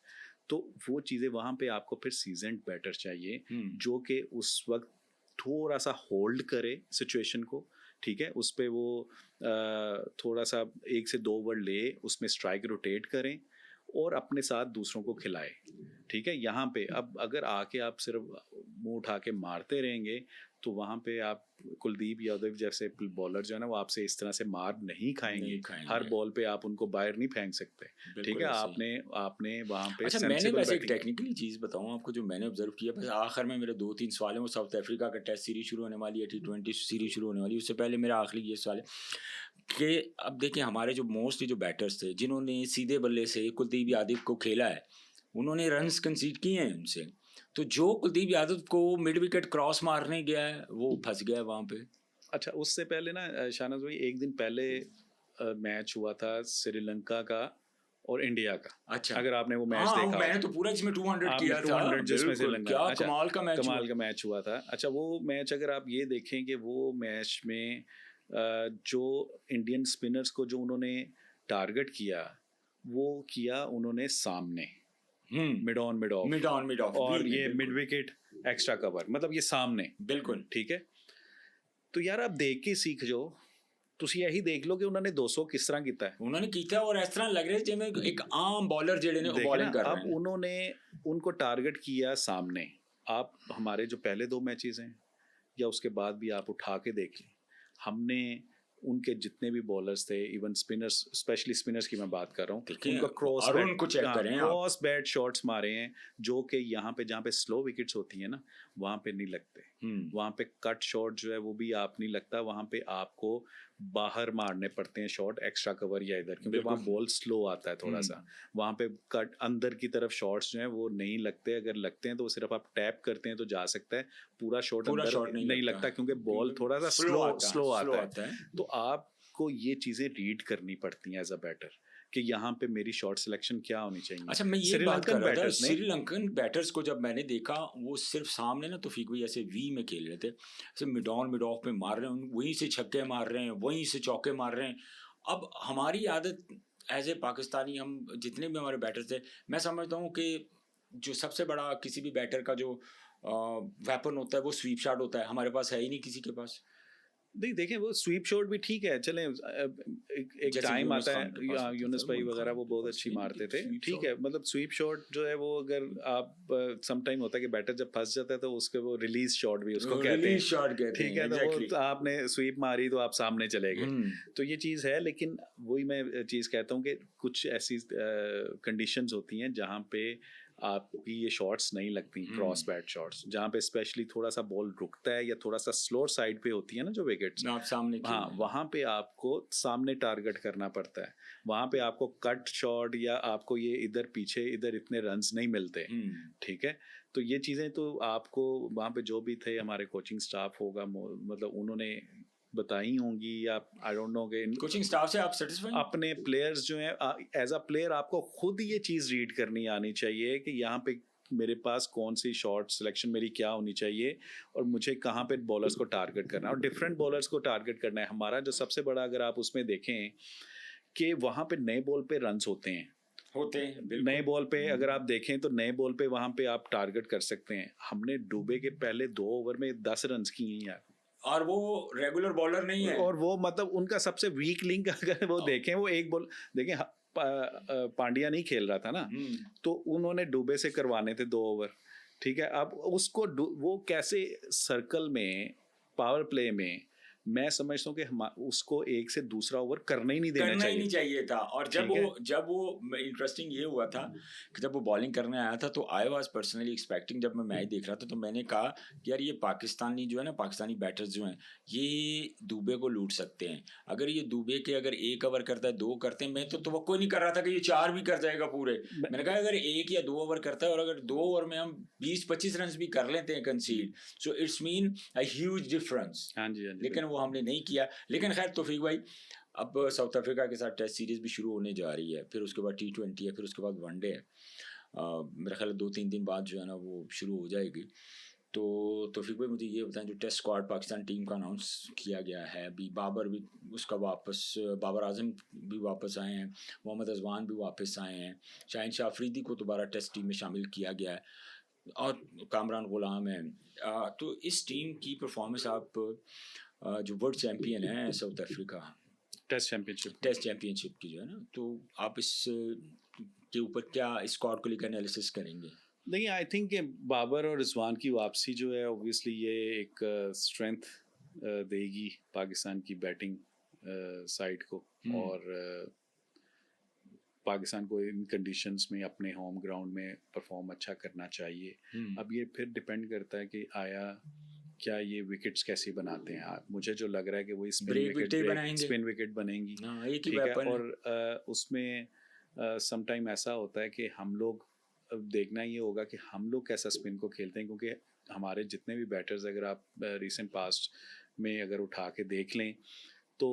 तो वो चीज़ें वहाँ पे आपको फिर सीजन्ड बैटर चाहिए जो कि उस वक्त थोड़ा सा होल्ड करे सिचुएशन को, ठीक है, उस पर वो थोड़ा सा 1 से 2 ओवर ले, उसमें स्ट्राइक रोटेट करें और अपने साथ दूसरों को खिलाए। ठीक है, यहाँ पे अब अगर आके आप सिर्फ मुंह उठा के मारते रहेंगे तो वहाँ पे आप कुलदीप यादव जैसे बॉलर जो है ना वो आपसे इस तरह से मार नहीं खाएंगे। हर बॉल पे आप उनको बाहर नहीं फेंक सकते। ठीक है, आपने वहाँ पे
अच्छा, मैंने वैसे एक टेक्निकली चीज़ बताऊँ आपको जो मैंने ऑब्जर्व किया, बस आखिर में मेरे 2-3 सवाल हैं। वो साउथ अफ्रीका का टेस्ट सीरीज शुरू होने वाली है, T20 सीरीज शुरू होने वाली है, उससे पहले मेरा आखिरी ये सवाल है कि अब देखिए हमारे जो मोस्टली जो बैटर्स थे जिन्होंने सीधे बल्ले से कुलदीप यादव को खेला है, उन्होंने रन्स कंसीड किए हैं उनसे। तो जो कुलदीप यादव को मिड विकेट क्रॉस मारने गया है वो फंस गया है वहाँ पे।
अच्छा, उससे पहले ना शाहनवाज भाई, एक दिन पहले मैच हुआ था श्रीलंका का और इंडिया का।
अच्छा,
अगर आपने वो मैच देखा,
मैंने तो पूरा जिसमें 200 किया था,
200 जिसमें श्रीलंका,
क्या
अच्छा,
कमाल का
मैच हुआ था। अच्छा, वो मैच अगर आप ये देखें कि वो मैच में जो इंडियन स्पिनर्स को जो उन्होंने टारगेट किया वो किया उन्होंने सामने, मिड ऑन और ये मिड विकेट एक्स्ट्रा कवर, मतलब ये सामने
बिल्कुल।
ठीक है, तो यार आप देख के सीख जाओ। ਤੁਸੀਂ यही देख लो कि उन्होंने 200 किस तरह किया है।
उन्होंने किया और इस तरह लग रहा है जिਵੇਂ एक आम बॉलर जेड़े ने बॉलिंग कर रहे हैं।
अब उन्होंने उनको टारगेट किया सामने। आप हमारे जो पहले 2 मैचेस हैं या उसके बाद भी आप उठा के देख लें, हमने उनके जितने भी बॉलर्स थे, इवन स्पिनर्स, स्पेशली स्पिनर्स की मैं बात कर रहा हूँ, उनका क्रॉस बैट शॉट्स मारे हैं जो कि यहाँ पे जहाँ पे स्लो विकेट्स होती हैं ना वहाँ पे नहीं लगते। वहाँ पे कट शॉट जो है वो भी आप नहीं लगता, वहाँ पे आपको बाहर मारने पड़ते हैं शॉट एक्स्ट्रा कवर या इधर, क्योंकि वहाँ बॉल स्लो आता है थोड़ा सा। वहाँ पे कट अंदर की तरफ शॉट्स जो हैं वो नहीं लगते, अगर लगते हैं तो सिर्फ आप टैप करते हैं तो जा सकता है, पूरा शॉट अंदर नहीं लगता क्योंकि बॉल थोड़ा सा स्लो आता है। तो आपको ये चीज़ें रीड करनी पड़ती हैं एज अ बैटर कि यहाँ पे मेरी शॉट सिलेक्शन क्या होनी चाहिए।
अच्छा, मैं ये बात कर रहा था, श्रीलंकन बैटर्स को जब मैंने देखा वो सिर्फ सामने ना तौफीक भाई ऐसे वी में खेल रहे थे, ऐसे मिड ऑफ पे मार रहे हैं, वहीं से छक्के मार रहे हैं, वहीं से चौके मार रहे हैं। अब हमारी आदत एज ए पाकिस्तानी, हम जितने भी हमारे बैटर्स थे, मैं समझता हूँ कि जो सबसे बड़ा किसी भी बैटर का जो वेपन होता है वो स्वीप शॉट होता है। हमारे पास है ही नहीं किसी के पास।
नहीं, देखें वो स्वीप शॉट भी ठीक है, चलें एक टाइम आता है, यूनुस भाई वगैरह वो बहुत अच्छी मारते थे, ठीक है, मतलब स्वीप शॉट जो है वो अगर आप सम टाइम होता है कि बैटर जब फंस जाता है तो उसके वो रिलीज शॉट भी उसको कहते हैं, ठीक है, तो वो आपने स्वीप मारी तो आप सामने चले गए, तो ये चीज़ है। लेकिन वही मैं चीज़ कहता हूँ कि कुछ ऐसी कंडीशंस होती हैं जहाँ पे आपकी ये शॉट्स नहीं लगती, क्रॉस बैट शॉट्स, जहाँ पे स्पेशली थोड़ा सा बॉल रुकता है या थोड़ा सा स्लोअर साइड पे होती है ना जो विकेट्स,
आप सामने,
हाँ, वहाँ पे आपको सामने टारगेट करना पड़ता है। वहाँ पे आपको कट शॉट या आपको ये इधर पीछे इधर इतने रन्स नहीं मिलते, ठीक है। तो ये चीज़ें तो आपको वहाँ पे जो भी थे हमारे कोचिंग स्टाफ होगा, मतलब उन्होंने बताई होंगी, या आई डोंट नो कि
कोचिंग स्टाफ से आप सेटिस्फाइड?
अपने प्लेयर्स जो हैं, एज अ प्लेयर आपको खुद ये चीज़ रीड करनी आनी चाहिए कि यहाँ पे मेरे पास कौन सी शॉट सिलेक्शन मेरी क्या होनी चाहिए और मुझे कहाँ पे बॉलर्स को टारगेट करना है और डिफरेंट बॉलर्स को टारगेट करना है। हमारा जो सबसे बड़ा, अगर आप उसमें देखें कि वहाँ पे नए बॉल पे रन्स होते हैं, नए बॉल पे अगर आप देखें तो नए बॉल पे वहाँ पे आप टारगेट कर सकते हैं। हमने डूबे के पहले 2 ओवर में 10 रन किए हैं यार,
और वो रेगुलर बॉलर नहीं है, और
वो मतलब उनका सबसे वीक लिंक अगर वो देखें, वो एक बॉल देखें, पांड्या नहीं खेल रहा था ना, तो उन्होंने डूबे से करवाने थे 2 ओवर, ठीक है। अब उसको वो कैसे सर्कल में पावर प्ले में, मैं समझता हूँ कि उसको एक से दूसरा ओवर करना ही नहीं चाहिए
था। और जब वो इंटरेस्टिंग ये हुआ था कि जब वो बॉलिंग करने आया था तो आई वाज पर्सनली एक्सपेक्टिंग, जब मैं मैच देख रहा था तो मैंने कहा कि यार ये पाकिस्तानी जो है ना, पाकिस्तानी बैटर्स जो हैं ये दुबे को लूट सकते हैं। अगर ये दुबे के अगर 1 ओवर करता है, 2 करते हैं, मैं तो तवक्को नहीं कर रहा था कि ये 4 भी कर जाएगा पूरे। मैंने कहा अगर 1 या 2 ओवर करता है और अगर 2 ओवर में हम 20-25 रन भी कर लेते हैं कंसीड, so it's mean a huge difference. लेकिन हमने नहीं किया। लेकिन खैर तौफीक भाई, अब साउथ अफ्रीका के साथ टेस्ट सीरीज भी शुरू होने जा रही है, फिर उसके बाद T20 है, फिर उसके बाद वनडे है, मेरा ख्याल 2-3 दिन बाद जो है ना वो शुरू हो जाएगी। तो तौफीक भाई मुझे ये बताएं, जो टेस्ट स्क्वाड पाकिस्तान टीम का अनाउंस किया गया है, अभी बाबर भी उसका वापस, बाबर आजम भी वापस आए हैं, मोहम्मद अजवान भी वापस आए हैं, शाहिन शाह अफरीदी को दोबारा टेस्ट टीम में शामिल किया गया है और कामरान गुलाम है। तो इस टीम की परफॉर्मेंस आप जो वर्ल्ड चैम्पियन है साउथ अफ्रीका,
टेस्ट
चैंपियनशिप की जो है ना, तो आप इस के ऊपर क्या स्क्वाड को लेकर एनालिसिस करेंगे?
नहीं, आई थिंक कि बाबर और रिजवान की वापसी जो है ऑब्वियसली ये एक स्ट्रेंथ देगी पाकिस्तान की बैटिंग साइड को, और पाकिस्तान को इन कंडीशंस में अपने होम ग्राउंड में परफॉर्म अच्छा करना चाहिए। अब ये फिर डिपेंड करता है कि आया क्या ये विकेट्स कैसे बनाते हैं। मुझे जो लग रहा है कि वो स्पिन विकेट बनेंगी,
एक ही
ठीक है।
वेपन है।
और उसमें सम टाइम ऐसा होता है कि हम लोग देखना ये होगा कि हम लोग कैसा स्पिन को खेलते हैं, क्योंकि हमारे जितने भी बैटर्स अगर आप रिसेंट पास्ट में अगर उठा के देख लें तो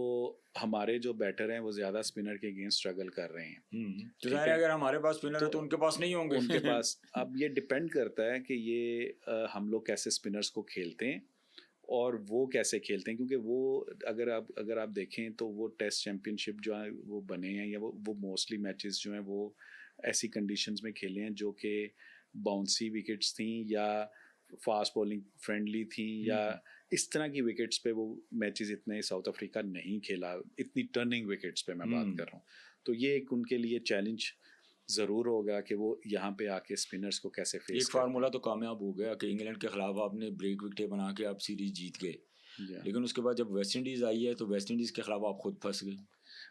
हमारे जो बैटर हैं वो ज़्यादा स्पिनर के अगेंस्ट स्ट्रगल कर रहे हैं।
तो ज़ाहिर है अगर हमारे पास स्पिनर है तो उनके पास नहीं होंगे।
उनके पास अब ये डिपेंड करता है कि ये हम लोग कैसे स्पिनर्स को खेलते हैं और वो कैसे खेलते हैं, क्योंकि वो अगर आप देखें तो वो टेस्ट चैम्पियनशिप जो है वो बने हैं, या वो मोस्टली मैचेस जो हैं वो ऐसी कंडीशंस में खेले हैं जो कि बाउंसी विकेट्स थी या फास्ट बॉलिंग फ्रेंडली थी, या इस तरह की विकेट्स पे वो मैचेस इतने साउथ अफ्रीका नहीं खेला, इतनी टर्निंग विकेट्स पे मैं बात कर रहा हूँ। तो ये एक उनके लिए चैलेंज ज़रूर होगा कि वो यहाँ पे आके स्पिनर्स को कैसे फेस।
एक फार्मूला तो कामयाब हो गया कि इंग्लैंड के खिलाफ आपने ब्रेक विकेट बना के आप सीरीज जीत गए, लेकिन उसके बाद जब वेस्ट इंडीज़ आई है तो वेस्ट इंडीज़ के खिलाफ आप खुद फंस गए।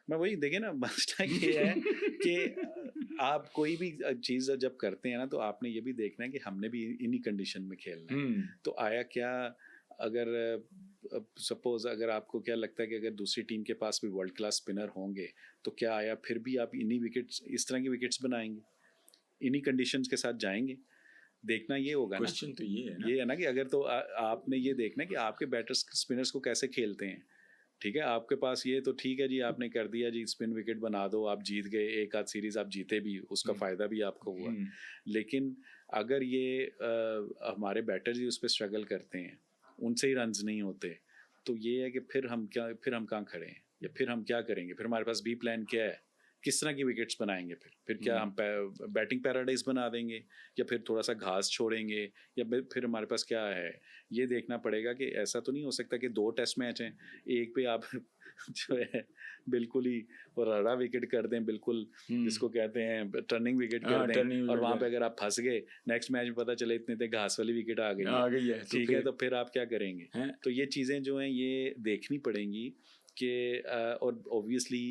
मैं वही देखे ना, मसला ये है कि आप कोई भी चीज़ जब करते हैं ना तो आपने ये भी देखना है कि हमने भी इन्हीं कंडीशन में खेलना है। तो आया क्या, अगर सपोज अगर आपको क्या लगता है कि अगर दूसरी टीम के पास भी वर्ल्ड क्लास स्पिनर होंगे तो क्या आया फिर भी आप इन्हीं विकेट्स, इस तरह की विकेट्स बनाएंगे, इन्हीं कंडीशंस के साथ जाएंगे? देखना ये होगा ना,
क्वेश्चन तो ये है
ना कि अगर तो आपने ये देखना कि आपके बैटर्स स्पिनर्स को कैसे खेलते हैं। ठीक है, आपके पास ये तो ठीक है जी, आपने कर दिया जी, स्पिन विकेट बना दो, आप जीत गए, एक आध सीरीज आप जीते भी, उसका फ़ायदा भी आपको हुआ। लेकिन अगर ये हमारे बैटर्स ही उस पर स्ट्रगल करते हैं, उनसे ही रन्स नहीं होते, तो ये है कि फिर हम कहाँ खड़े हैं, या फिर हम क्या करेंगे, फिर हमारे पास बी प्लान क्या है, किस तरह की विकेट्स बनाएंगे, फिर क्या हम बैटिंग पैराडाइज बना देंगे, या फिर थोड़ा सा घास छोड़ेंगे, या फिर हमारे पास क्या है। ये देखना पड़ेगा कि ऐसा तो नहीं हो सकता कि 2 टेस्ट मैच हैं, एक पे आप जो है बिल्कुल ही रड़ा विकेट कर दें, बिल्कुल जिसको कहते हैं टर्निंग विकेट कर दें, और वहाँ पे अगर आप फंस गए नेक्स्ट मैच में पता चले इतने घास वाली विकेट आ गई है, ठीक है, तो फिर आप क्या करेंगे। तो ये चीज़ें जो हैं ये देखनी पड़ेंगी कि और ऑब्वियसली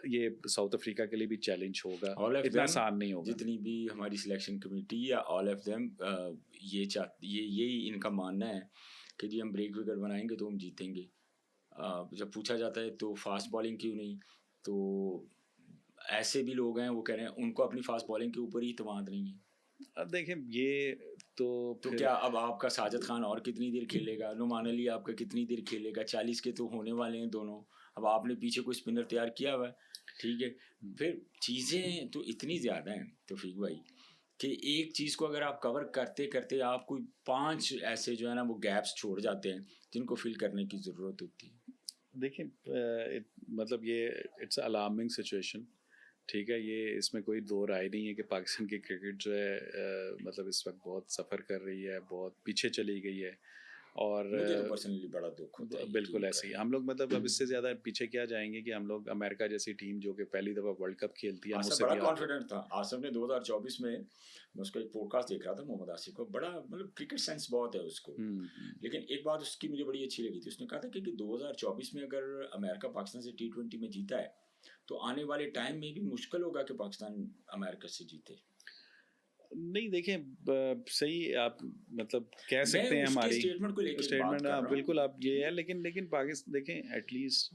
ये साउथ अफ्रीका के लिए भी चैलेंज होगा, इतना आसान नहीं होगा।
जितनी भी हमारी सिलेक्शन कमेटी या ऑल ऑफ देम यही इनका मानना है कि जी हम ब्रेक विकेट बनाएंगे तो हम जीतेंगे। जब पूछा जाता है तो फास्ट बॉलिंग क्यों नहीं, तो ऐसे भी लोग हैं वो कह रहे हैं उनको अपनी फास्ट बॉलिंग के ऊपर ही इत्मीनान नहीं है।
अब देखें ये तो
क्या अब आपका साजिद खान और कितनी देर खेलेगा, नुमान अली आपका कितनी देर खेलेगा, 40 के तो होने वाले हैं दोनों। अब आपने पीछे कोई स्पिनर तैयार किया हुआ है, ठीक है, फिर चीज़ें तो इतनी ज़्यादा हैं तौफीक भाई कि एक चीज़ को अगर आप कवर करते करते आप कोई 5 ऐसे जो है ना वो गैप्स छोड़ जाते हैं जिनको फिल करने की ज़रूरत होती है।
देखिए मतलब ये इट्स अलार्मिंग सिचुएशन, ठीक है, ये इसमें कोई दो राय नहीं है कि पाकिस्तान की क्रिकेट जो है मतलब इस वक्त बहुत सफ़र कर रही है, बहुत पीछे चली गई है, और
मुझे तो पर्सनली बड़ा दुख होता है।
बिल्कुल ऐसे ही हम लोग मतलब अब इससे ज़्यादा पीछे क्या जाएंगे कि हम लोग अमेरिका जैसी टीम जो कि पहली दफ़ा वर्ल्ड कप खेलती है,
आसिफ बड़ा कॉन्फिडेंट था। आसिफ ने 2024 में, मैं उसका एक पॉडकास्ट देख रहा था, मोहम्मद आसिफ को, बड़ा मतलब क्रिकेट सेंस बहुत है उसको। लेकिन एक बात उसकी मुझे बड़ी अच्छी लगी थी, उसने कहा था कि 2024 में अगर अमेरिका पाकिस्तान से T20 में जीता है तो आने वाले टाइम में भी मुश्किल होगा कि पाकिस्तान अमेरिका से जीते।
नहीं देखें सही आप मतलब कह सकते हैं हमारी
स्टेटमेंट को लेकर
स्टेटमेंट बिल्कुल आप ये है, लेकिन पाकिस्तान देखें एटलीस्ट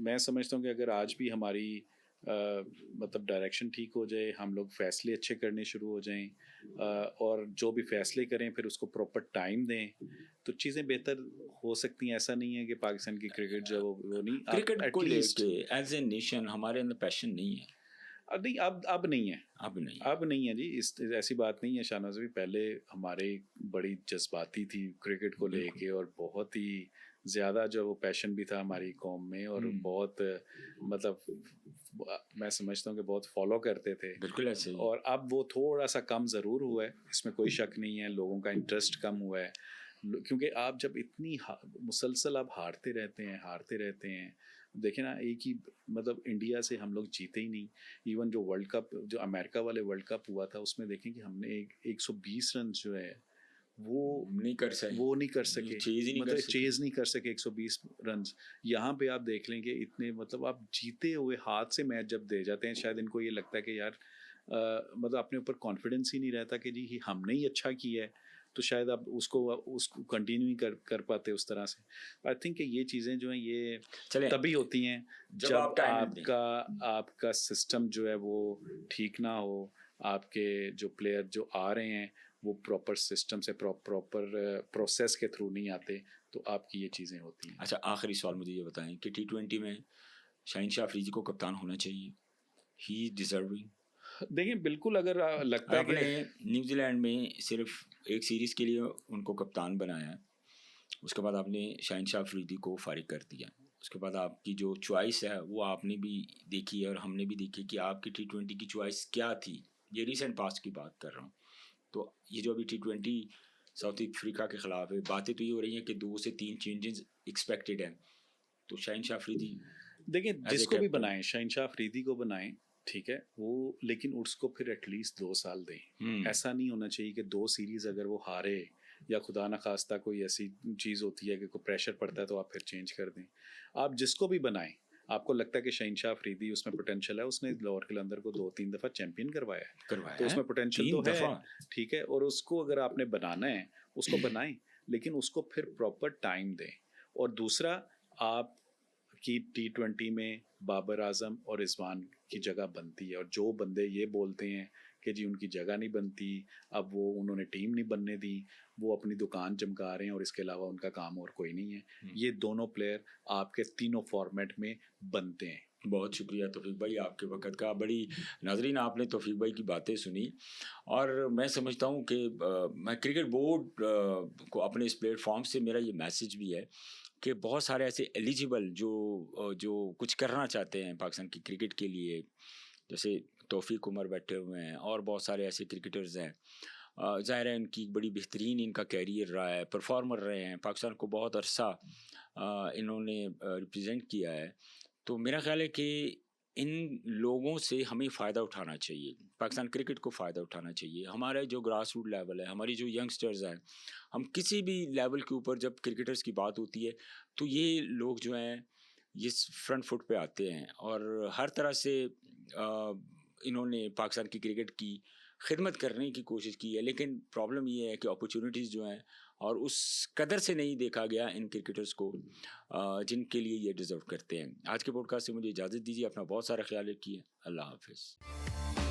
मैं समझता हूँ कि अगर आज भी हमारी मतलब डायरेक्शन ठीक हो जाए, हम लोग फैसले अच्छे करने शुरू हो जाएं और जो भी फैसले करें फिर उसको प्रॉपर टाइम दें तो चीज़ें बेहतर हो सकती हैं। ऐसा नहीं है कि पाकिस्तान की क्रिकेट जो वो नहीं,
क्रिकेट को लेके एज ए नेशन हमारे अंदर पैशन नहीं है।
नहीं अब नहीं है जी, इस ऐसी बात नहीं है शाहनवाज भी, पहले हमारे बड़ी जज्बाती थी क्रिकेट को लेके और बहुत ही ज़्यादा जो वो पैशन भी था हमारी कौम में, और बहुत मतलब मैं समझता हूँ कि बहुत फॉलो करते थे।
बिल्कुल ऐसे ही।
और अब वो थोड़ा सा कम ज़रूर हुआ है, इसमें कोई शक नहीं है, लोगों का इंटरेस्ट कम हुआ है, क्योंकि आप जब इतनी मुसलसल आप हारते रहते हैं देखिए ना, एक ही मतलब इंडिया से हम लोग जीते ही नहीं। इवन जो वर्ल्ड कप, जो अमेरिका वाले वर्ल्ड कप हुआ था, उसमें देखें कि हमने 120 रन जो है वो
नहीं कर सके,
वो नहीं कर सके,
चेज ही नहीं कर
मतलब
सके।
चेज नहीं कर सके 120 रन। यहाँ पे आप देख लेंगे इतने, मतलब आप जीते हुए हाथ से मैच जब दे जाते हैं, शायद इनको ये लगता है कि यार मतलब अपने ऊपर कॉन्फिडेंस ही नहीं रहता कि जी हमने ही अच्छा किया है, तो शायद आप उसको कंटिन्यू ही कर पाते उस तरह से। आई थिंक कि ये चीज़ें जो हैं ये
चले
तभी होती हैं
जब आप
जब
टाइम दें।
आपका सिस्टम जो है वो ठीक ना हो, आपके जो प्लेयर जो आ रहे हैं वो प्रॉपर सिस्टम से प्रॉपर प्रोसेस के थ्रू नहीं आते, तो आपकी ये चीज़ें होती हैं।
अच्छा, आखिरी सवाल मुझे ये बताएं कि T20 में शाहीन शाह अफरीदी को कप्तान होना चाहिए? ही डिजर्विंग?
देखिए बिल्कुल, अगर लगता है
आपने
कि
न्यूजीलैंड में सिर्फ एक सीरीज़ के लिए उनको कप्तान बनाया है, उसके बाद आपने शाहीन शाह अफरीदी को फारिग कर दिया, उसके बाद आपकी जो चॉइस है वो आपने भी देखी है और हमने भी देखी कि आपकी T20 की चॉइस क्या थी। ये रीसेंट पास्ट की बात कर रहा हूँ। तो ये जो अभी T20 साउथ अफ्रीका के खिलाफ है, बातें तो ये हो रही हैं कि 2 से 3 चेंजेस एक्सपेक्टेड हैं, तो शाहीन शाह अफरीदी
देखिए
एज ए
जिसको भी
कैप्टन।
बनाएं, शहनशाह अफरीदी को बनाएं, ठीक है वो, लेकिन उसको फिर एटलीस्ट 2 साल दें। ऐसा नहीं होना चाहिए कि 2 सीरीज अगर वो हारे, या खुदा न खास्ता कोई ऐसी चीज़ होती है कि कोई प्रेशर पड़ता है तो आप फिर चेंज कर दें। आप जिसको भी बनाएं, आपको लगता है कि शहनशाह अफरीदी उसमें पोटेंशियल है, उसने लाहौर किलंदर को 2-3 दफ़ा चैंपियन करवाया है, तो उसमें पोटेंशियल तो है, ठीक है। और उसको अगर आपने बनाना है, उसको बनाएं, लेकिन उसको फिर प्रॉपर टाइम दें। और दूसरा, आप कि T20 में बाबर आजम और रिजवान की जगह बनती है, और जो बंदे ये बोलते हैं कि जी उनकी जगह नहीं बनती, अब वो उन्होंने टीम नहीं बनने दी, वो अपनी दुकान चमका रहे हैं और इसके अलावा उनका काम और कोई नहीं है। ये दोनों प्लेयर आपके तीनों फॉर्मेट में बनते हैं।
बहुत शुक्रिया तौफीक भाई आपके वक़्त का। बड़ी नाज़रीन, आपने तौफीक भाई की बातें सुनी और मैं समझता हूँ कि मैं क्रिकेट बोर्ड को अपने इस प्लेटफॉर्म से मेरा ये मैसेज भी है कि बहुत सारे ऐसे एलिजिबल जो कुछ करना चाहते हैं पाकिस्तान की क्रिकेट के लिए, जैसे तौफीक उमर बैठे हुए हैं और बहुत सारे ऐसे क्रिकेटर्स हैं, ज़ाहिर है इनकी बड़ी बेहतरीन इनका कैरियर रहा है, परफॉर्मर रहे हैं, पाकिस्तान को बहुत अरसा इन्होंने रिप्रेजेंट किया है। तो मेरा ख्याल है कि इन लोगों से हमें फ़ायदा उठाना चाहिए, पाकिस्तान क्रिकेट को फ़ायदा उठाना चाहिए। हमारा जो ग्रास रूट लेवल है, हमारी जो यंगस्टर्स हैं, हम किसी भी लेवल के ऊपर जब क्रिकेटर्स की बात होती है तो ये लोग जो हैं ये फ्रंट फुट पे आते हैं और हर तरह से इन्होंने पाकिस्तान की क्रिकेट की खिदमत करने की कोशिश की है। लेकिन प्रॉब्लम ये है कि अपॉर्चुनिटीज़ जो हैं और उस कदर से नहीं देखा गया इन क्रिकेटर्स को जिनके लिए ये डिज़र्व करते हैं। आज के पॉडकास्ट से मुझे इजाज़त दीजिए। अपना बहुत सारा ख्याल रखिए। अल्लाह हाफ़िज़।